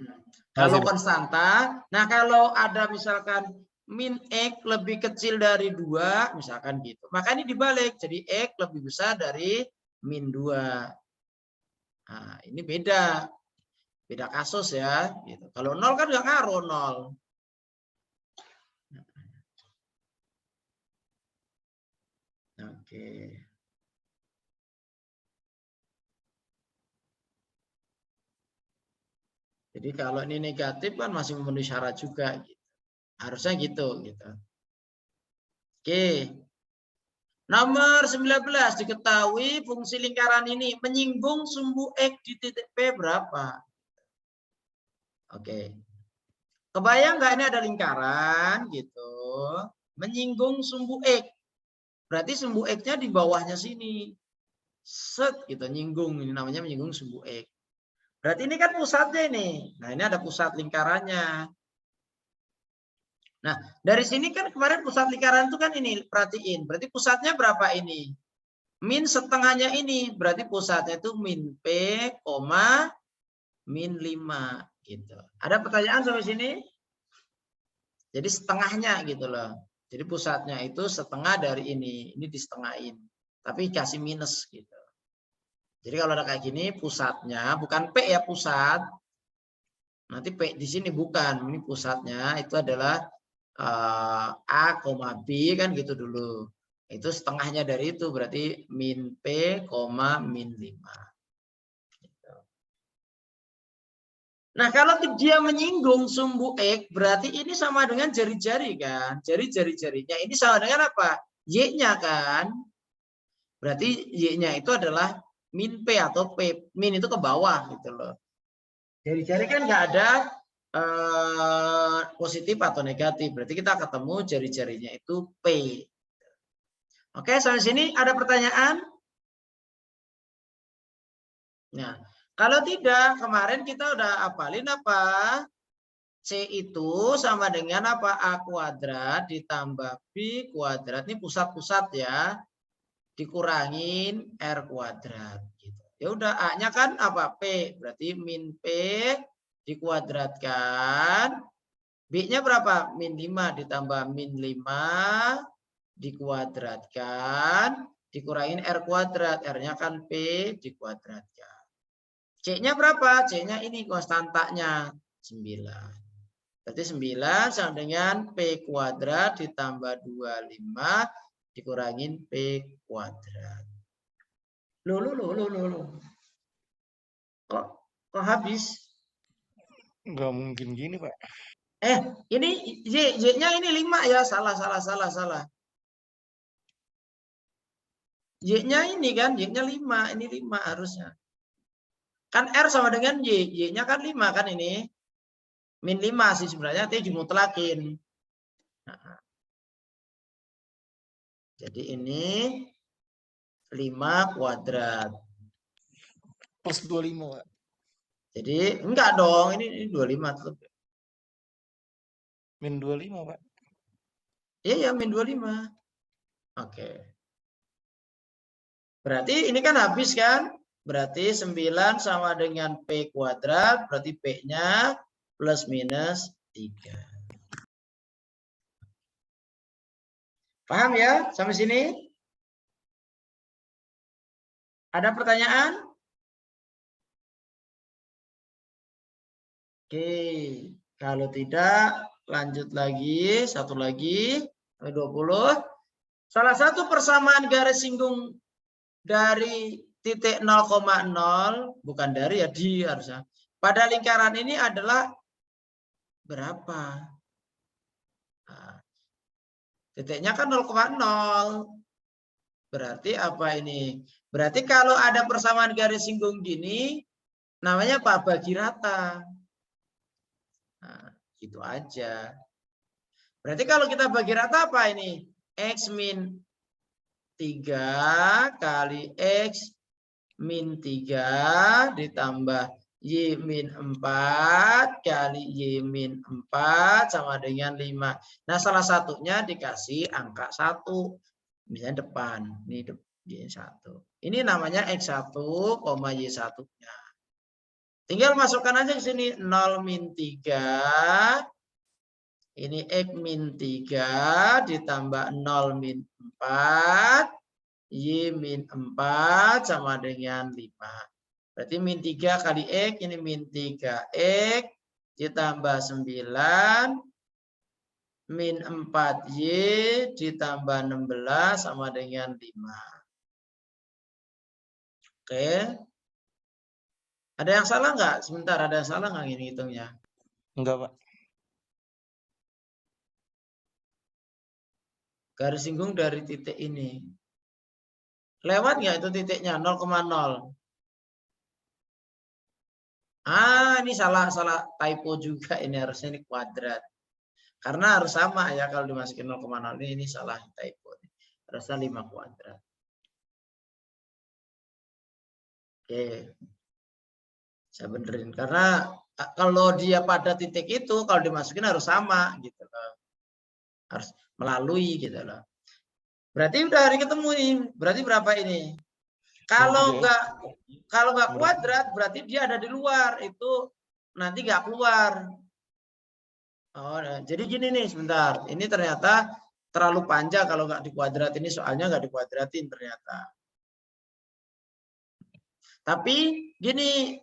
Kalau Makasih, Pak. konstanta, nah kalau ada misalkan min X lebih kecil dari 2, misalkan gitu. Maka ini dibalik, jadi X lebih besar dari min 2. Nah, ini beda kasus ya. Gitu. Kalau 0 kan nggak ngaruh 0. Oke. Jadi kalau ini negatif kan masih memenuhi syarat juga. Gitu. Harusnya gitu. Oke. Nomor 19, diketahui fungsi lingkaran ini menyinggung sumbu X di titik P berapa? Oke. Kebayang nggak ini ada lingkaran gitu. Menyinggung sumbu X. Berarti sumbu X-nya di bawahnya sini. Set gitu, nyinggung. Ini namanya menyinggung sumbu X. Berarti ini kan pusatnya ini. Nah ini ada pusat lingkarannya. Nah dari sini kan kemarin pusat lingkaran itu kan ini. Perhatiin. Berarti pusatnya berapa ini? Min setengahnya ini. Berarti pusatnya itu min P, min 5. Gitu. Ada pertanyaan sampai sini? Jadi setengahnya gitu loh. Jadi pusatnya itu setengah dari ini. Ini disetengahin. Tapi kasih minus gitu. Jadi kalau ada kayak gini pusatnya bukan P ya pusat. Nanti P di sini bukan. Ini pusatnya itu adalah A, B kan gitu dulu. Itu setengahnya dari itu berarti min P, min 5. Nah, kalau dia menyinggung sumbu X, berarti ini sama dengan jari-jari kan? Jari-jarinya ini sama dengan apa? Y-nya kan? Berarti Y-nya itu adalah min P atau P. Min itu ke bawah gitu loh. Jari-jari kan nggak ada positif atau negatif. Berarti kita ketemu jari-jarinya itu P. Oke, sampai sini ada pertanyaan? Nah, kalau tidak, kemarin kita udah hafalin apa? C itu sama dengan apa? A kuadrat ditambah B kuadrat. Ini pusat-pusat ya. Dikurangin R kuadrat. Gitu. Ya udah, A-nya kan apa? P. Berarti min P dikuadratkan. B-nya berapa? Min 5 ditambah min 5 dikuadratkan. Dikurangin R kuadrat. R-nya kan P dikuadratkan. C-nya berapa? C-nya ini konstantanya 9. Berarti 9 sama dengan P kuadrat ditambah 25 dikurangin P kuadrat. Loh. Kok habis? Nggak mungkin gini, Pak. Ini Y-nya ini 5 ya. Salah. Y-nya ini kan, Y-nya 5. Ini 5 harusnya. Kan R sama dengan Y. Y-nya kan 5 kan ini. Min 5 sih sebenarnya, tapi dimutlakin. Nah, jadi ini 5 kuadrat. Plus 25, Pak. Jadi enggak dong, ini 25 tetap. Min 25, Pak. Iya, min 25. Oke. Berarti ini kan habis kan? Berarti 9 sama dengan P kuadrat, berarti P-nya plus minus 3. Paham ya sampai sini? Ada pertanyaan? Oke, kalau tidak lanjut lagi, satu lagi, 20. Salah satu persamaan garis singgung dari titik 0,0, bukan dari ya, di harusnya. Pada lingkaran ini adalah berapa? Nah, titiknya kan 0,0. Berarti apa ini? Berarti kalau ada persamaan garis singgung gini, namanya apa? Bagi rata. Nah, gitu aja. Berarti kalau kita bagi rata apa ini? X min 3 kali X min 3 ditambah Y min 4 kali Y min 4 sama dengan 5. Nah, salah satunya dikasih angka 1. Misalnya depan. Ini Y1. Ini namanya X1, Y1-nya. Tinggal masukkan aja ke sini 0 min 3. Ini X min 3 ditambah 0 min 4. Y min 4 sama dengan 5. Berarti min 3 kali X, ini min 3X ditambah 9. Min 4Y ditambah 16 sama dengan 5. Oke. Ada yang salah nggak? Sebentar, ada yang salah nggak ini hitungnya? Enggak, Pak. Garis singgung dari titik ini. Lewat nggak itu titiknya? 0,0. Ini salah typo juga. Ini harusnya ini kuadrat. Karena harus sama ya kalau dimasukin 0,0 ini salah typo. Harusnya 5 kuadrat. Oke. Saya benerin. Karena kalau dia pada titik itu, kalau dimasukin harus sama gitu loh. Harus melalui gitu loh. Berarti udah hari ketemu nih. Berarti berapa ini? Kalau nggak kuadrat, berarti dia ada di luar. Itu nanti nggak keluar. Jadi gini nih, sebentar. Ini ternyata terlalu panjang kalau nggak dikuadrat. Ini soalnya nggak dikuadratin ternyata. Tapi gini,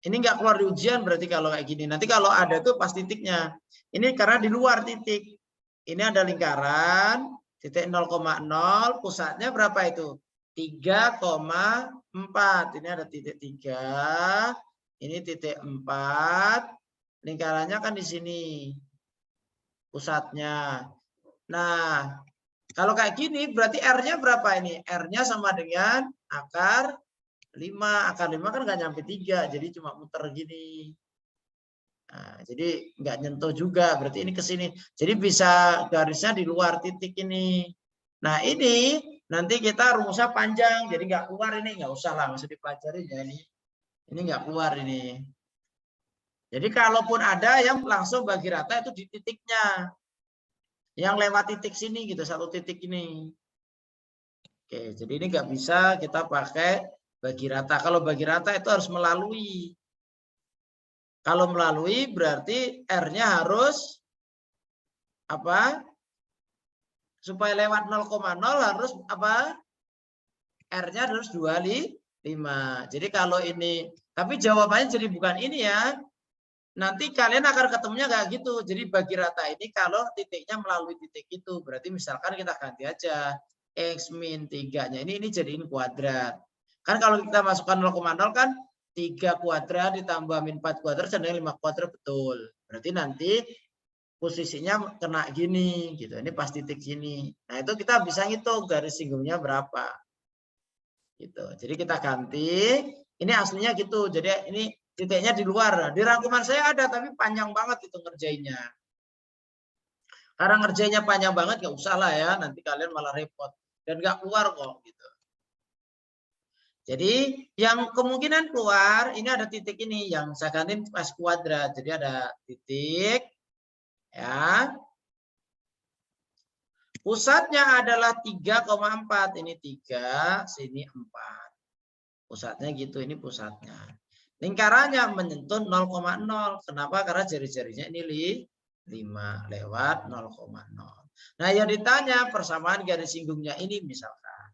ini nggak keluar di ujian berarti kalau kayak gini. Nanti kalau ada tuh pas titiknya. Ini karena di luar titik. Ini ada lingkaran, titik 0,0, pusatnya berapa itu? 3,4. Ini ada titik 3, ini titik 4. Lingkarannya kan di sini. Pusatnya. Nah, kalau kayak gini berarti R-nya berapa ini? R-nya sama dengan akar 5. Akar 5 kan nggak nyampe 3, jadi cuma muter gini. Nah, jadi nggak nyentuh juga, berarti ini ke sini. Jadi bisa garisnya di luar titik ini. Nah, ini nanti kita rumusnya panjang, jadi nggak keluar ini, nggak usah lah, masih dipelajari ya ini. Ini nggak keluar ini. Jadi kalaupun ada yang langsung bagi rata itu di titiknya. Yang lewat titik sini gitu, satu titik ini. Oke, jadi ini nggak bisa kita pakai bagi rata. Kalau bagi rata itu harus melalui. Kalau melalui berarti R-nya harus apa? Supaya lewat 0,0 harus apa? R-nya harus 2 5. Jadi kalau ini, tapi jawabannya jadi bukan ini ya. Nanti kalian akan ketemunya kayak gitu. Jadi bagi rata ini kalau titiknya melalui titik itu. Berarti misalkan kita ganti aja. X min 3-nya. Ini jadiin kuadrat. Kan kalau kita masukkan 0,0 kan 3 kuadrat ditambah min 4 kuadrat sama dengan 5 kuadrat betul. Berarti nanti posisinya kena gini gitu. Ini pas titik sini. Nah, itu kita bisa ngitung garis singgungnya berapa. Gitu. Jadi kita ganti. Ini aslinya gitu. Jadi ini titiknya di luar. Di rangkuman saya ada tapi panjang banget itu ngerjainnya. Karena ngerjainnya panjang banget nggak usah lah ya. Nanti kalian malah repot dan nggak keluar kok gitu. Jadi yang kemungkinan keluar ini ada titik ini yang saya ganti pas kuadrat. Jadi ada titik ya. Pusatnya adalah 3,4. Ini 3, sini 4. Pusatnya gitu, ini pusatnya. Lingkarannya menyentuh 0,0. Kenapa? Karena jari-jarinya ini 5 lewat 0,0. Nah, yang ditanya persamaan garis singgungnya ini misalkan.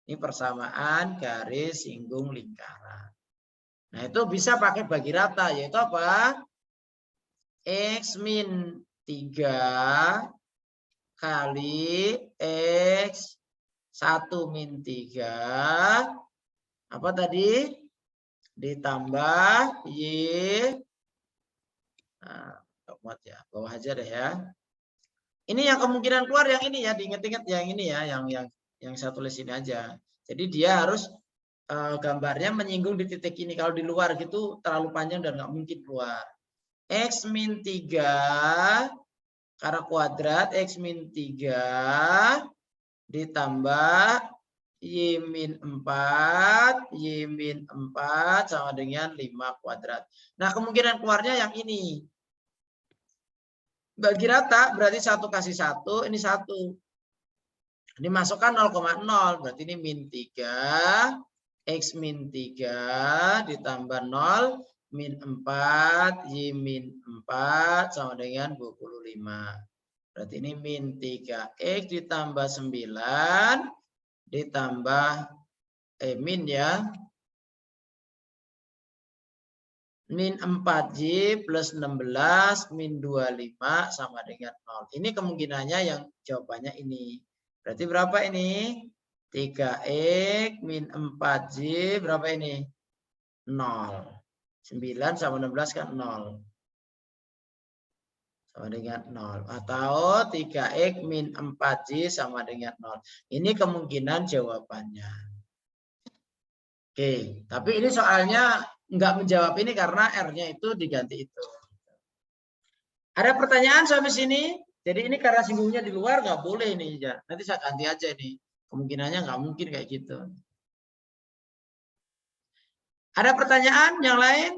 Ini persamaan garis singgung lingkaran. Nah, itu bisa pakai bagi rata, yaitu apa? X min 3 kali X 1 min 3. Apa tadi? Ditambah Y. Nah, muat ya, bawah aja deh ya. Ini yang kemungkinan keluar yang ini ya, diinget-inget yang ini ya, yang saya tulis ini aja. Jadi dia harus gambarnya menyinggung di titik ini. Kalau di luar gitu terlalu panjang dan nggak mungkin keluar. X min 3 karena kuadrat X min 3 ditambah Y min 4, Y min 4 sama dengan 5 kuadrat. Nah, kemungkinan keluarnya yang ini. Bagi rata berarti 1 kasih 1, ini 1. Dimasukkan 0,0, berarti ini min 3, X min 3 ditambah 0, min 4, Y min 4 sama dengan 25. Berarti ini min 3X ditambah 9 ditambah min ya. Min 4Y plus 16 min 25 sama dengan 0. Ini kemungkinannya yang jawabannya ini. Berarti berapa ini? 3X min 4Y berapa ini? 0. 9 sama 16 kan 0. Sama dengan 0. Atau 3X min 4Y sama dengan 0. Ini kemungkinan jawabannya. Oke, tapi ini soalnya nggak menjawab ini karena R-nya itu diganti itu. Ada pertanyaan sampai sini? Jadi ini karena singgungnya di luar nggak boleh nih ya. Nanti saya ganti aja nih. Kemungkinannya nggak mungkin kayak gitu. Ada pertanyaan yang lain?